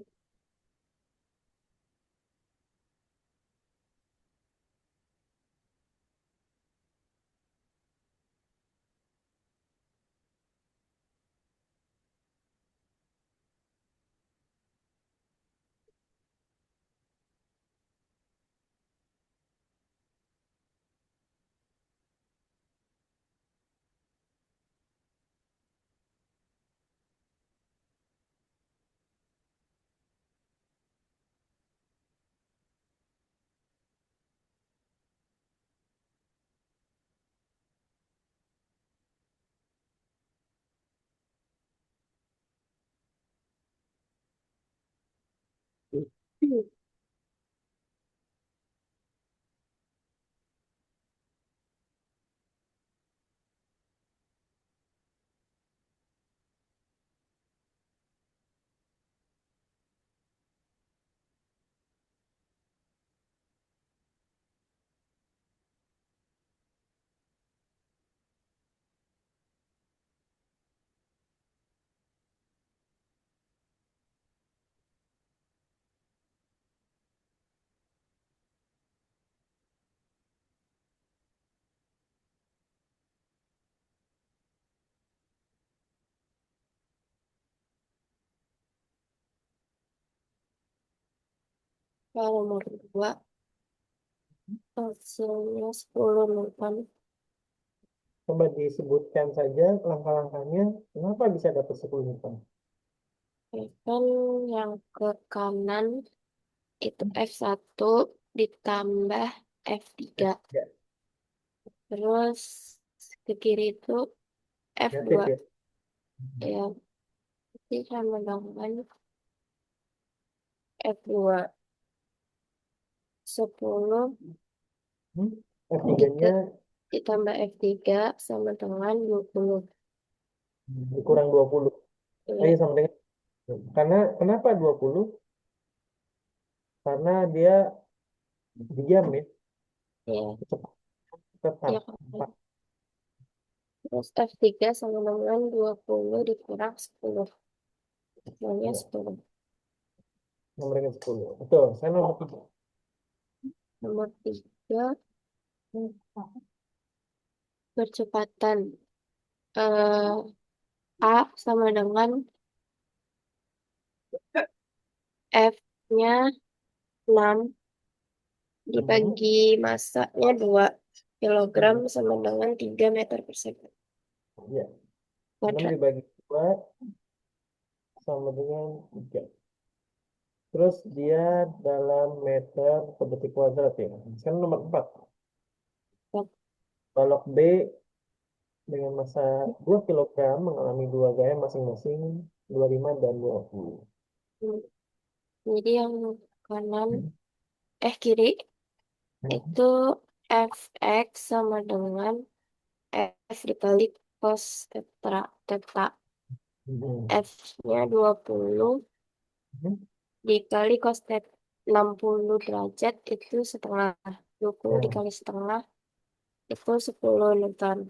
Kalau nomor 2, hasilnya 10 Newton. Coba disebutkan saja langkah-langkahnya, kenapa bisa dapat 10 Newton? Ya kan yang ke kanan itu F1 ditambah F3. Ya, Terus ke kiri itu F2. negatif ya. Ya, nanti sama dengan F2. 10 Hmm? F3-nya dite- ditambah F3 sama dengan 20. dikurang 20. Ayo Ya, sama dengan, karena kenapa 20? Karena dia diam ya, ya, cepat tetap. ya kan. Terus F3 sama dengan 20 dikurang 10. Hasilnya Ya, 10. nomornya 10. Betul, saya nomor 3. Nomor 3, percepatan eh, A sama dengan F-nya 6 dibagi masanya 2 kilogram sama dengan 3 meter per second Ya, 6 kuadrat. dibagi 2 sama dengan 3. Terus dia dalam meter per detik kuadrat ya. Sekarang nomor 4. Balok B dengan massa 2 kilogram mengalami dua gaya masing-masing 25 dan 20. Jadi yang kanan, kiri itu Fx sama dengan F dikali cos theta. Hmm. F-nya 20 Hmm. dikali cos theta 60 derajat itu setengah. 20 Nah, dikali setengah itu 10 Newton.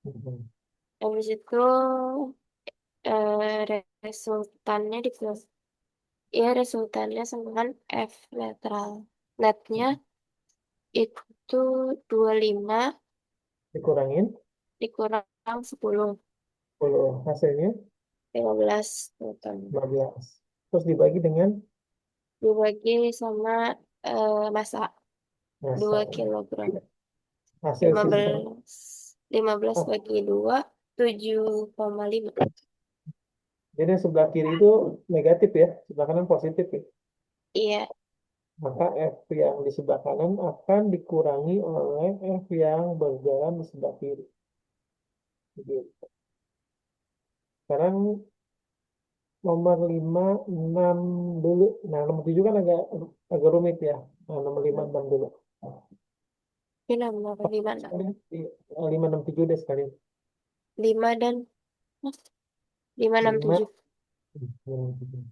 hmm. Habis itu resultannya ya resultannya sama dengan F netral. Netnya itu 25 Dikurangin dikurang 10, 10, hasilnya 15 Newton. 15. Terus dibagi dengan Dibagi sama massa massa. 2 kilogram. Hasil lima fisika. belas 15 Oh, bagi 2 7,5. jadi sebelah kiri itu negatif ya, sebelah kanan positif ya. Iya, Maka F yang di sebelah kanan akan dikurangi oleh F yang berjalan di sebelah kiri. Gitu. Sekarang nomor 5 6 dulu. Nah, nomor 7 kan agak agak rumit ya. Nah, nomor 5 6 dulu. ini nomor 5, Sekalian, 5 6 7 deh sekalian. 5 dan 5, 6, 5 7. 6 7.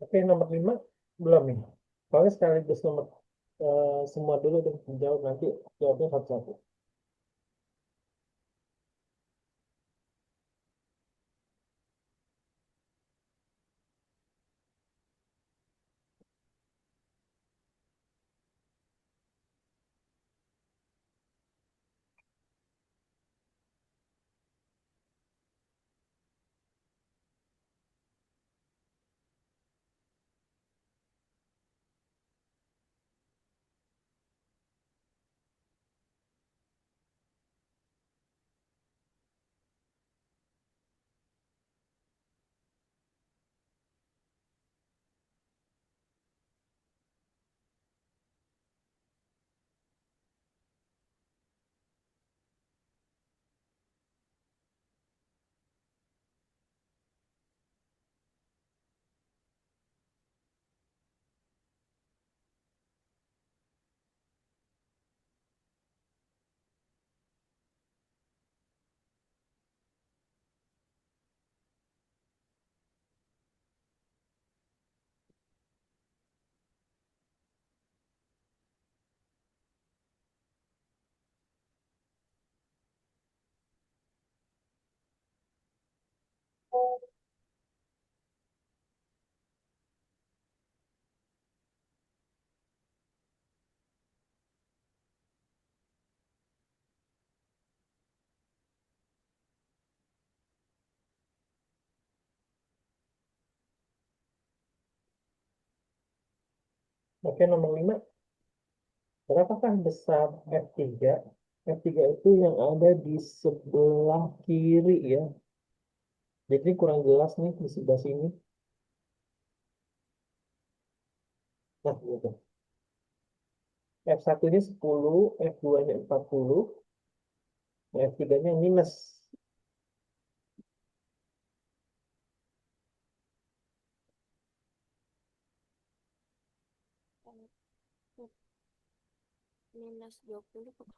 Oke, nomor 5 belum nih. Kalau sekaligus nomor semua dulu dan jawab nanti jawabnya satu-satu. Oke, nomor 5. Berapakah besar F3? F3 itu yang ada di sebelah kiri ya. Jadi ini kurang jelas nih di sebelah sini. Nah, gitu. F1-nya 10, F2-nya 40, F3-nya minus. Minus 20 bukan?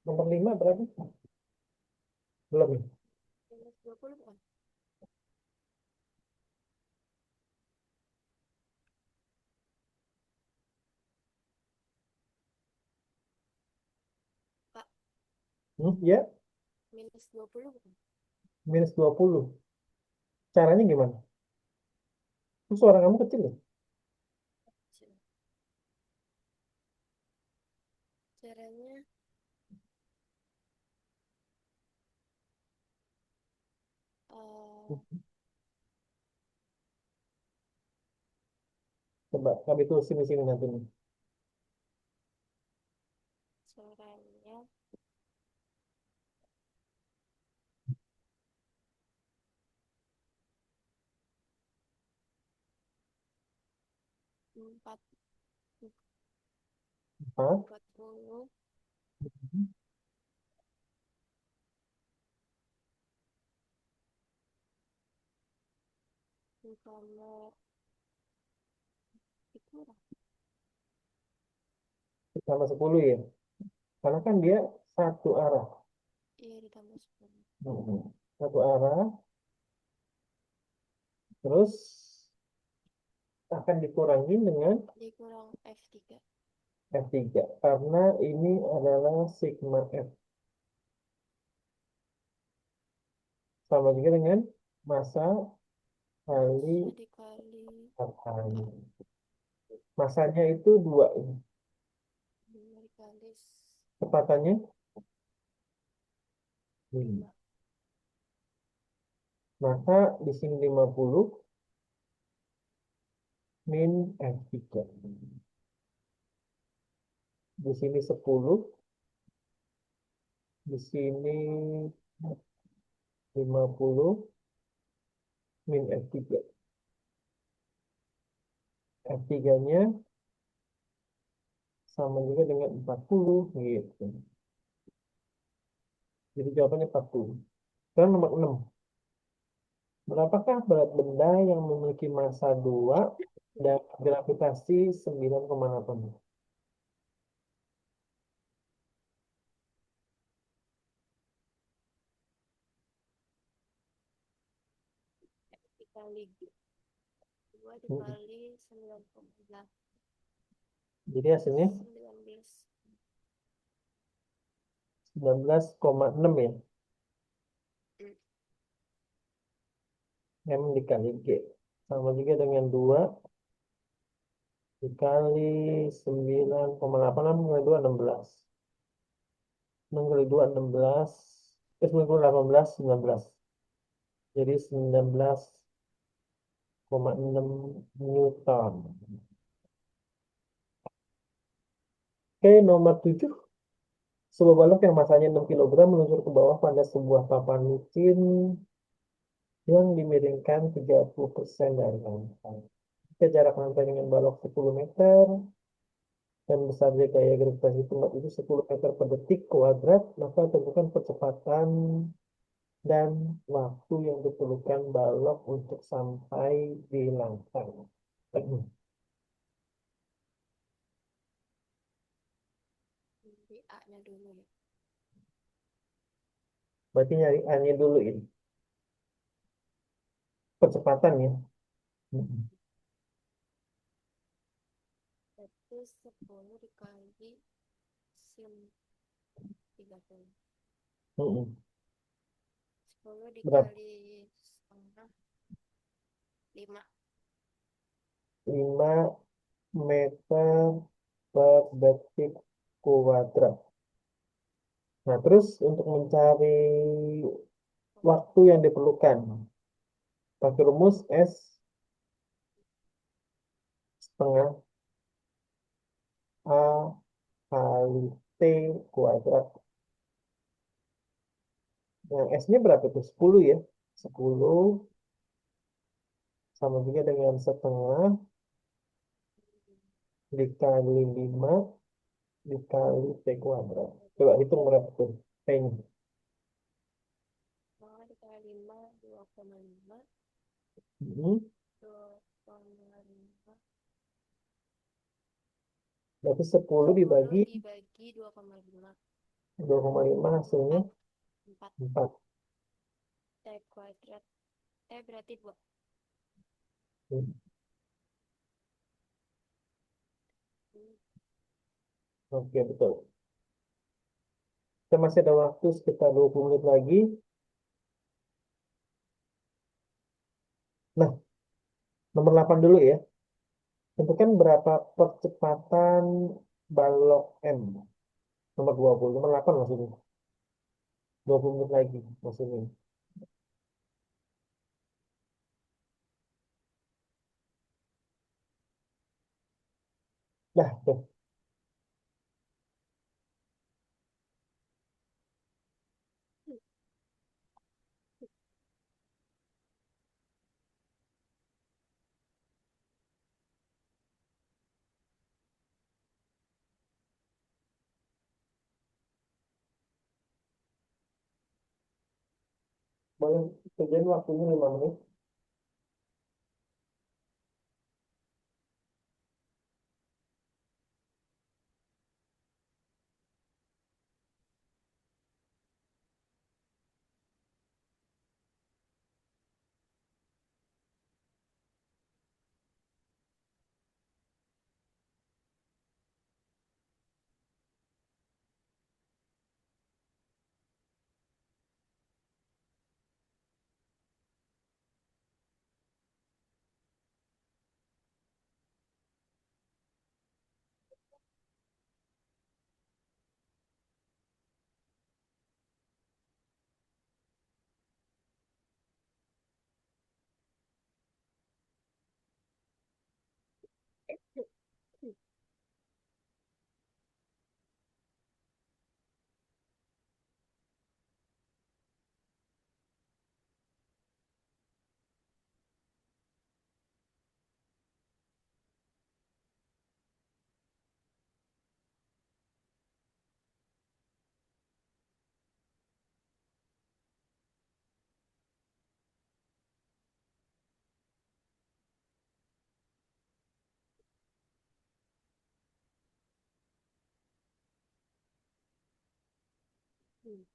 Nomor 5 berapa? Belum ya? Minus 20 bukan? Pak, Ya, minus 20 bukan? minus 20. Caranya gimana? Suara kamu kecil ya? Caranya eh Coba kami tuh sini-sini nanti nih. caranya empat Hah? 40 ditambah dikurang Sama 10 ya. Karena kan dia satu arah. iya ditambah 10 Satu arah. Terus akan dikurangi dengan dikurang F3 F3. Karena ini adalah sigma F. Sama juga dengan massa kali massa dikali A tekanan. Masanya itu 2 ini. 2 dikali Kecepatannya 5. 5 Maka di sini 50 min F3. Di sini 10. Di sini 50 min F3. F3-nya sama juga dengan 40 gitu. Jadi jawabannya 40. Sekarang nomor 6. Berapakah berat benda yang memiliki massa 2 dan gravitasi 9,8? dikali 2 Hmm. dikali 9,8 Jadi hasilnya 19 19,6 ya. mm, M dikali G. Sama juga dengan 2 dikali 9,8. 6 kali 2, 16. 6 kali 2, 16. 9 kali 18, 19. Jadi 19,6 Newton. Oke, nomor 7. Sebuah balok yang masanya 6 kilogram meluncur ke bawah pada sebuah papan licin yang dimiringkan 30% dari lantai. Jika jarak lantai dengan balok 10 meter dan besarnya gaya gravitasi tempat itu 10 meter per detik kuadrat, maka tentukan percepatan dan waktu yang diperlukan balok untuk sampai di lantai. di A-nya dulu ya Berarti nyari A-nya dulu ini. Percepatan ya. itu 10 dikali sin 30 10 Berapa? dikali setengah 5 5 meter per detik kuadrat. Nah, terus untuk mencari waktu yang diperlukan, pakai rumus S setengah A kali T kuadrat. Nah, S-nya berapa tuh? 10 ya. 10 sama juga dengan setengah dikali 5 dikali T kuadrat. Coba hitung berapa tuh T-nya. setengah dikali 5 2,5 Hmm, 2,5 Berarti 10 10 dibagi dibagi 2,5 2,5 hasilnya 4 4 4. T kuadrat T berarti 2 Oke, betul. Kita masih ada waktu sekitar 20 menit lagi. Nah, nomor 8 dulu ya. Tentukan berapa percepatan balok M. Nomor 20, nomor 8 maksudnya. 20 menit lagi maksudnya. Dah, tuh. Boleh kerjain waktunya 5 menit. Hmm.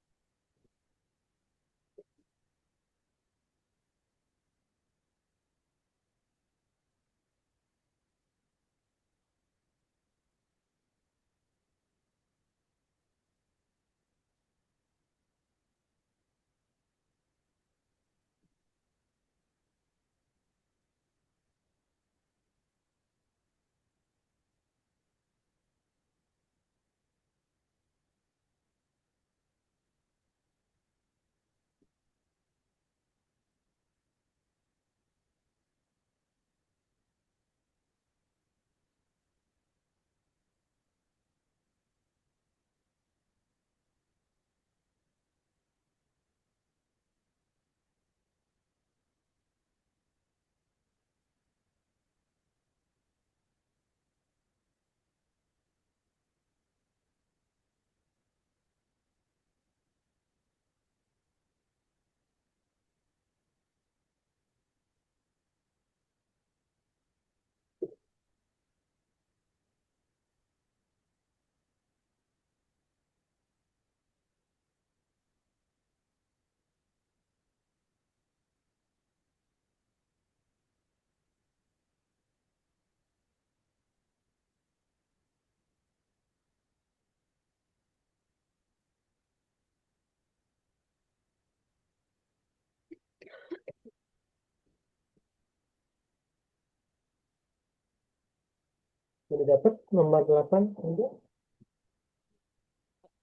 Sudah dapat nomor 8. Enggak.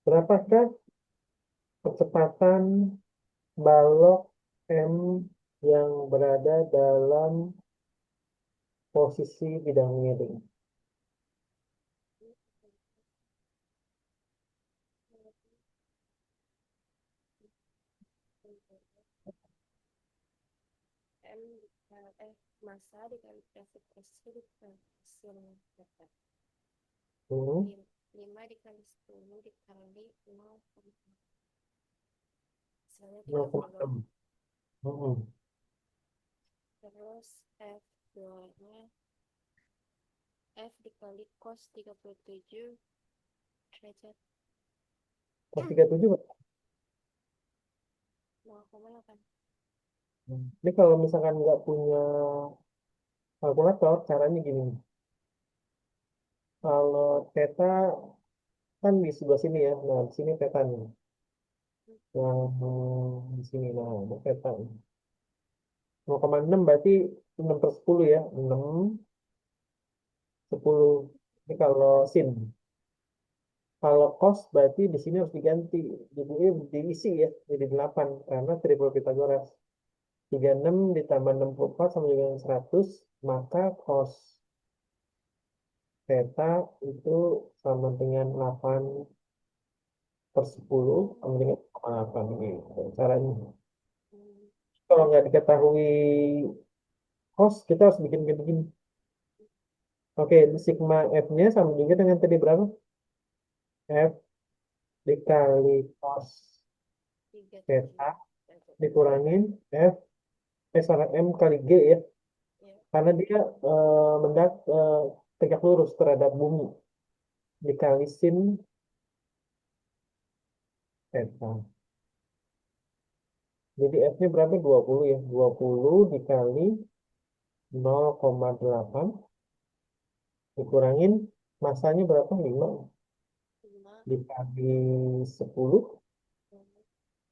Berapakah percepatan balok M yang berada dalam posisi bidang miring? M dikali massa dikali gravitasi dikali hasil dapat. Hmm, 5 dikali 10 dikali 0,6. Hasilnya 30. 0,6. Hmm. Terus F2-nya F dikali cos 37 derajat Pas 37. 0,8. Ini kalau misalkan nggak punya kalkulator, caranya gini. Kalau theta kan di sebelah sini ya. Nah, di sini theta nih. Yang di sini, nah, ini theta. 0,6 berarti 6 per 10 ya. 6, 10. Ini kalau sin. Kalau cos berarti di sini harus diganti. Jadi diisi ya. Jadi 8. Karena triple Pythagoras. 36 ditambah 64 sama dengan 100. Maka cos theta itu sama dengan 8 per 10 sama dengan 8. Gitu caranya. Kalau nggak diketahui cos, kita harus bikin kayak begini. Oke, sigma F-nya sama juga dengan tadi berapa? F dikali cos 37 theta derajat. dikurangin F, salah M kali G ya. Ya. Karena dia tegak lurus terhadap bumi. Dikali sin theta. Jadi F-nya berapa? 20 ya. 20 dikali 0,8 dikurangin masanya berapa? 5 Lima, dikali 10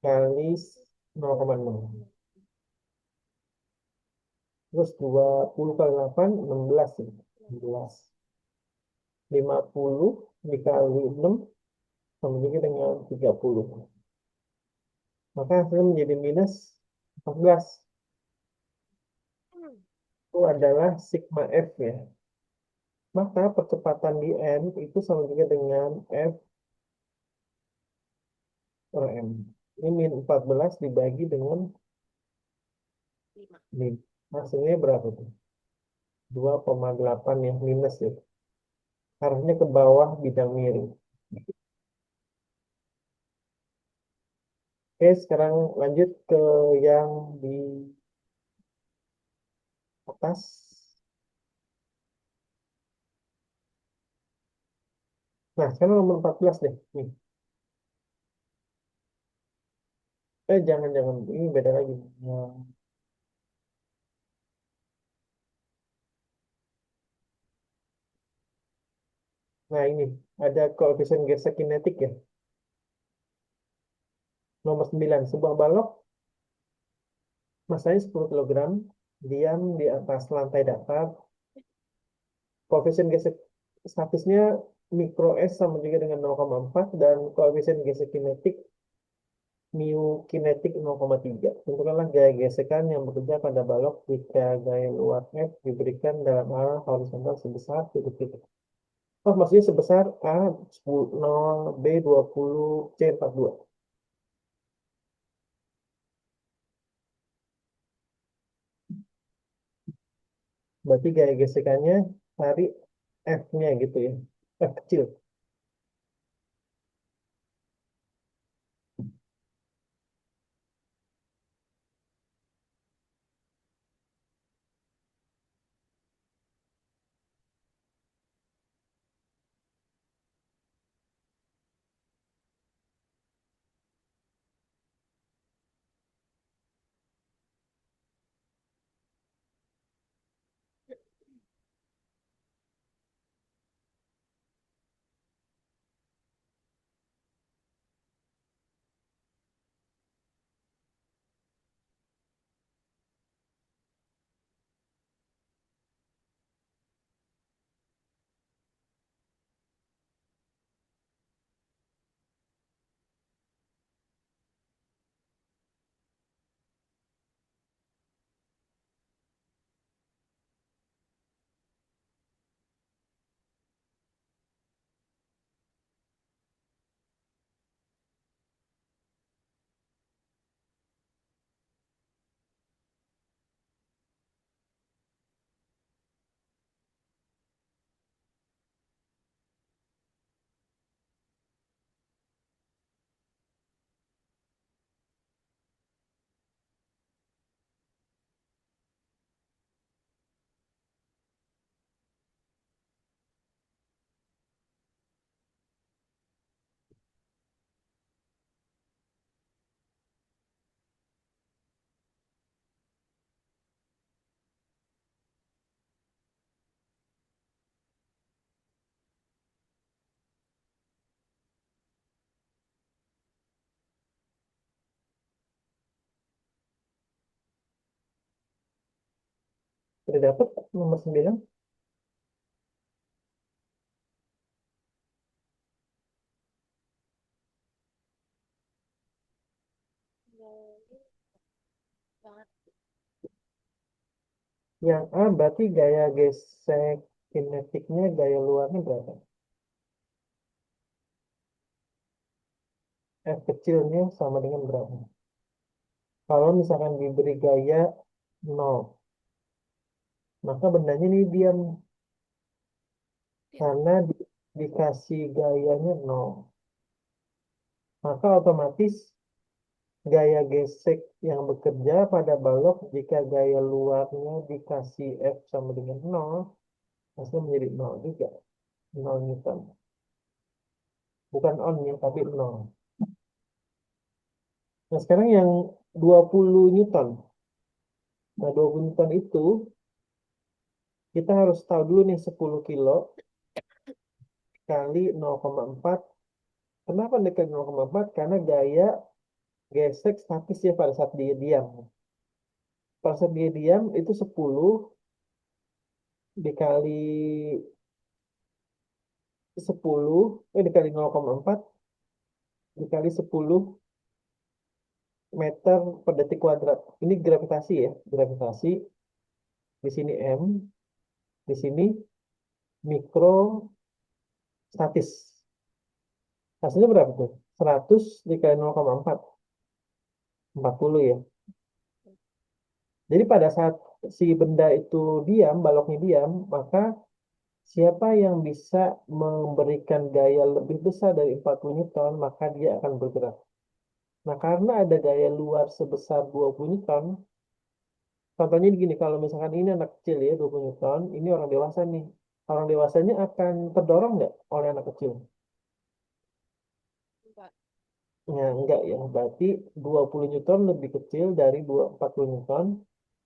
kali 0,6. Terus 20 kali 8, 16 ya. 16. 50 dikali 6 sama juga dengan 30. Maka hasilnya menjadi minus 14. Itu adalah sigma F ya. Maka percepatan di N itu sama juga dengan F per M. Ini min 14 dibagi dengan lima. min. Hasilnya berapa tuh? 2,8 ya minus ya. Harusnya ke bawah bidang miring. Oke, sekarang lanjut ke yang di atas. Nah, sekarang nomor 14 deh. Nih. Jangan-jangan. Ini beda lagi. Nah, ini. Ada koefisien gesek kinetik ya. Nomor 9. Sebuah balok masanya 10 kilogram. Diam di atas lantai datar. Koefisien gesek statisnya mikro S sama juga dengan 0,4 dan koefisien gesek kinetik mu kinetik 0,3. Tentukanlah gaya gesekan yang bekerja pada balok jika gaya luar F diberikan dalam arah horizontal sebesar titik-titik. Oh, maksudnya sebesar A 10, 0, B 20, C 42. Berarti gaya gesekannya cari F-nya gitu ya. F kecil. Udah dapet nomor 9? Banget. Yang A berarti gaya gesek kinetiknya gaya luarnya berapa? F kecilnya sama dengan berapa? Kalau misalkan diberi gaya 0, maka bendanya ini diam Ya, karena dikasih gayanya 0. Maka otomatis gaya gesek yang bekerja pada balok jika gaya luarnya dikasih F sama dengan 0, hasilnya menjadi 0 juga. 0 Newton. Bukan on ya, tapi 0. Nah, sekarang yang 20 Newton. Nah, 20 Newton itu kita harus tahu dulu nih 10 kilo kali 0,4. Kenapa dekat 0,4? Karena gaya gesek statis ya pada saat dia diam. Pada saat dia diam itu 10 dikali 10, dikali 0,4 dikali 10 meter per detik kuadrat. Ini gravitasi ya, gravitasi. Di sini M, di sini mikro statis. Hasilnya berapa tuh? 100 dikali 0,4, 40 ya. Jadi pada saat si benda itu diam, baloknya diam, maka siapa yang bisa memberikan gaya lebih besar dari 40 Newton, maka dia akan bergerak. Nah, karena ada gaya luar sebesar 20 Newton, contohnya gini, kalau misalkan ini anak kecil ya, 20 Newton, ini orang dewasa nih. Orang dewasanya akan terdorong nggak oleh anak kecil? enggak. Ya, enggak ya. Berarti 20 Newton lebih kecil dari 40 Newton,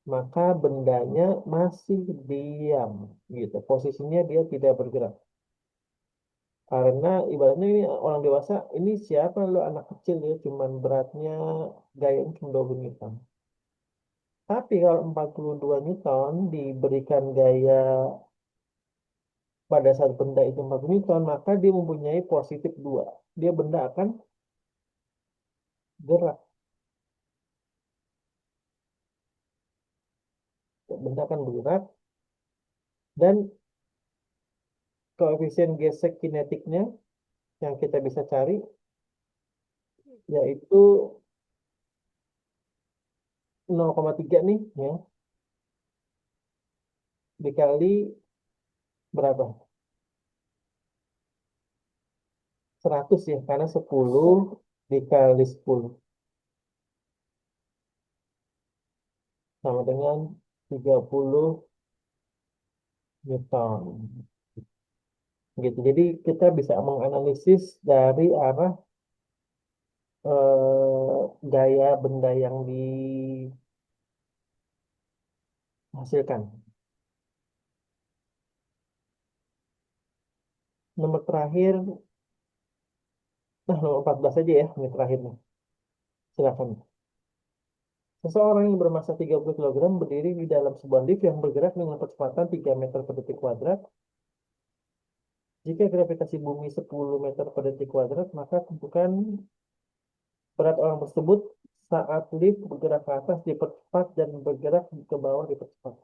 maka bendanya masih diam gitu. Posisinya dia tidak bergerak. Karena ibaratnya ini orang dewasa, ini siapa lo anak kecil ya, cuman beratnya gayanya cuma 20 Newton. Tapi kalau 42 Newton diberikan gaya pada saat benda itu 40 Newton, maka dia mempunyai positif 2. Dia benda akan gerak. Benda akan bergerak dan koefisien gesek kinetiknya yang kita bisa cari yaitu 0,3 nih ya dikali berapa? 100 ya karena 10 dikali 10 sama dengan 30 Newton gitu. Jadi kita bisa menganalisis dari arah gaya benda yang dihasilkan. Nomor terakhir, nah nomor 14 aja ya, ini terakhirnya. Silakan. Seseorang yang bermassa 30 kilogram berdiri di dalam sebuah lift yang bergerak dengan kecepatan 3 meter per detik kuadrat. Jika gravitasi bumi 10 meter per detik kuadrat, maka tentukan berat orang tersebut saat lift bergerak ke atas dipercepat dan bergerak ke bawah dipercepat.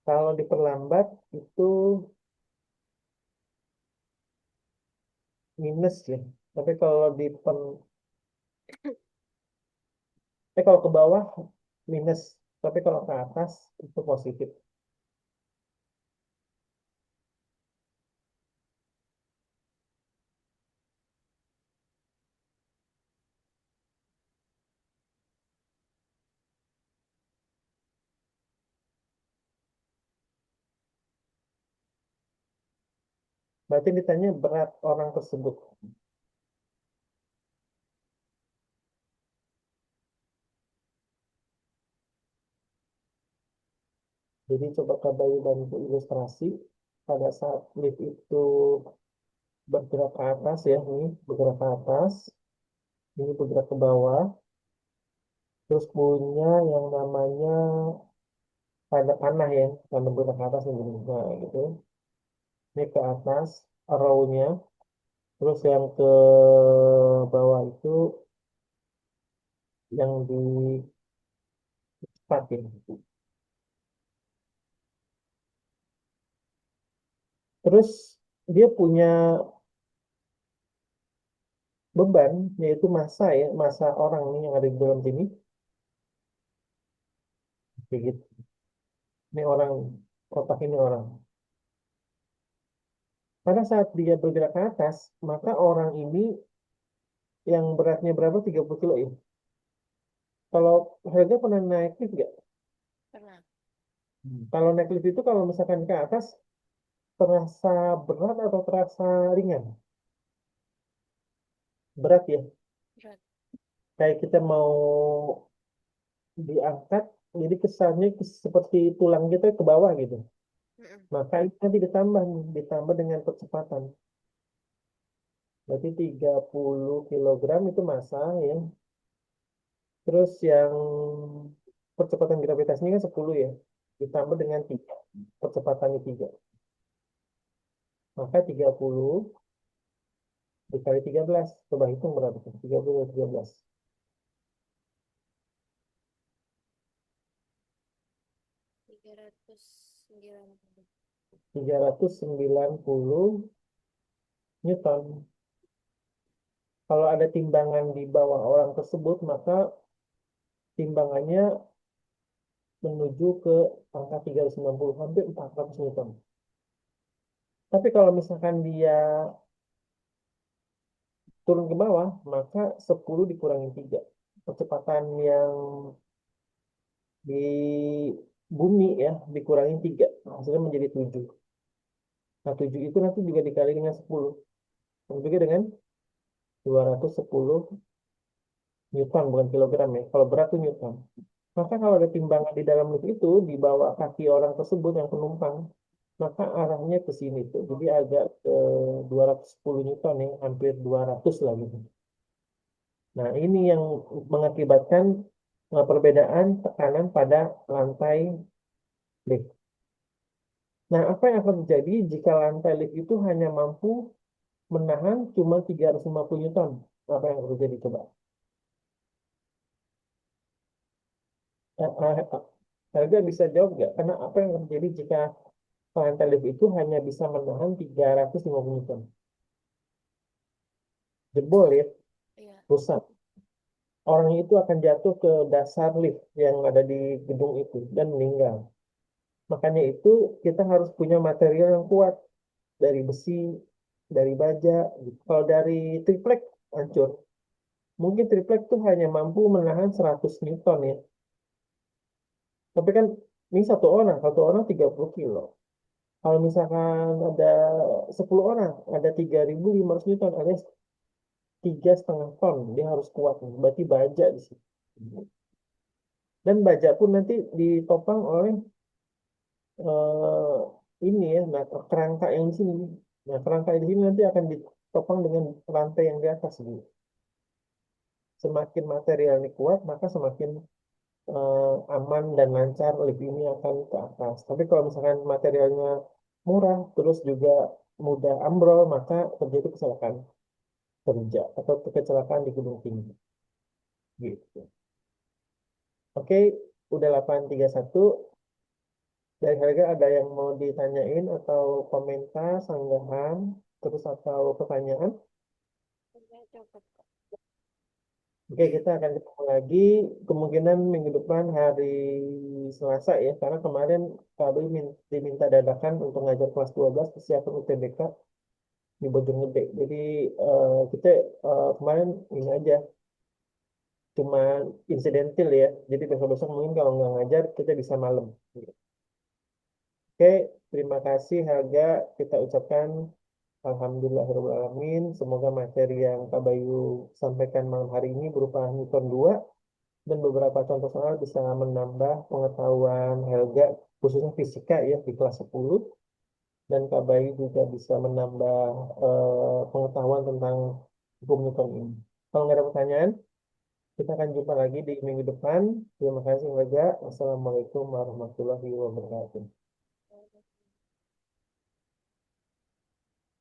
Kalau diperlambat itu minus ya. Tapi kalau kalau ke bawah minus. Tapi kalau ke atas itu positif. Berarti ditanya berat orang tersebut. Jadi coba Kabayu bantu ilustrasi pada saat lift itu bergerak ke atas ya, nih bergerak ke atas. ini bergerak ke bawah, terus punya yang namanya tanda panah ya, tanda bergerak ke atas begini. Nah, gitu. Ini ke atas, arrow-nya, terus yang ke bawah itu yang di cepat ya. Terus dia punya beban, yaitu massa ya, massa orang nih yang ada di dalam sini. Kayak gitu. Ini orang, kotak ini orang. Pada saat dia bergerak ke atas, maka orang ini yang beratnya berapa? 30 kilo ya. Kalau Helga pernah naik lift nggak? Pernah. Kalau naik lift itu kalau misalkan ke atas, terasa berat atau terasa ringan? Berat ya. Berat. Kayak kita mau diangkat, jadi kesannya seperti tulang kita ke bawah gitu. Mm-mm. Maka itu nanti ditambah nih, ditambah dengan percepatan. Berarti 30 kilogram itu massa ya. Terus yang percepatan gravitasinya kan 10 ya. Ditambah dengan 3. Percepatannya 3. Maka 30 dikali 13. Coba hitung berapa tuh? 30 kali 13. 390. 390 Newton. Kalau ada timbangan di bawah orang tersebut, maka timbangannya menuju ke angka 390, hampir 400 Newton. Tapi kalau misalkan dia turun ke bawah, maka 10 dikurangi 3. Percepatan yang di bumi ya dikurangi 3. Hasilnya menjadi 7. Nah, 7 itu nanti juga dikali dengan 10. Dan juga dengan 210 Newton, bukan kilogram ya. Kalau berat itu Newton. Maka kalau ada timbangan di dalam lift itu, di bawah kaki orang tersebut yang penumpang, maka arahnya ke sini tuh. Jadi agak ke 210 Newton ya, hampir 200 lah gitu. Nah, ini yang mengakibatkan perbedaan tekanan pada lantai lift. Nah, apa yang akan terjadi jika lantai lift itu hanya mampu menahan cuma 350 Newton? Apa yang akan terjadi coba? Harga bisa jawab nggak? Karena apa yang akan terjadi jika lantai lift itu hanya bisa menahan 350 Newton? Jebol ya, Iya. rusak. Orang itu akan jatuh ke dasar lift yang ada di gedung itu dan meninggal. Makanya itu kita harus punya material yang kuat dari besi, dari baja, gitu. Kalau dari triplek hancur. Mungkin triplek tuh hanya mampu menahan 100 Newton ya. Tapi kan ini satu orang 30 kilo. Kalau misalkan ada 10 orang, ada 3.500 Newton, alias 3,5 ton. Dia harus kuat nih. Berarti baja di situ. Dan baja pun nanti ditopang oleh eh, ini ya, nah kerangka yang di sini. Nah, kerangka di sini nanti akan ditopang dengan rantai yang di atas gitu. Semakin material ini kuat, maka semakin aman dan lancar lift ini akan ke atas. Tapi kalau misalkan materialnya murah, terus juga mudah ambrol, maka terjadi kecelakaan kerja atau kecelakaan di gedung tinggi. Gitu. Oke, udah 8.31. Dari harga ada yang mau ditanyain atau komentar, sanggahan, terus atau pertanyaan? Udah cukup kok. Oke, kita akan ketemu lagi kemungkinan minggu depan hari Selasa ya, karena kemarin kami diminta dadakan untuk ngajar kelas 12 persiapan UTBK di Bojonggede. Jadi kita kemarin ini aja, cuma insidentil ya. Jadi besok-besok mungkin kalau nggak ngajar, kita bisa malam. Oke, terima kasih Helga. Kita ucapkan Alhamdulillahirrahmanirrahim. Semoga materi yang Kak Bayu sampaikan malam hari ini berupa Newton 2 dan beberapa contoh soal bisa menambah pengetahuan Helga, khususnya fisika ya di kelas 10. Dan Kak Bayu juga bisa menambah pengetahuan tentang hukum Newton ini. Kalau nggak ada pertanyaan, kita akan jumpa lagi di minggu depan. Terima kasih, Raja. Wassalamualaikum warahmatullahi wabarakatuh.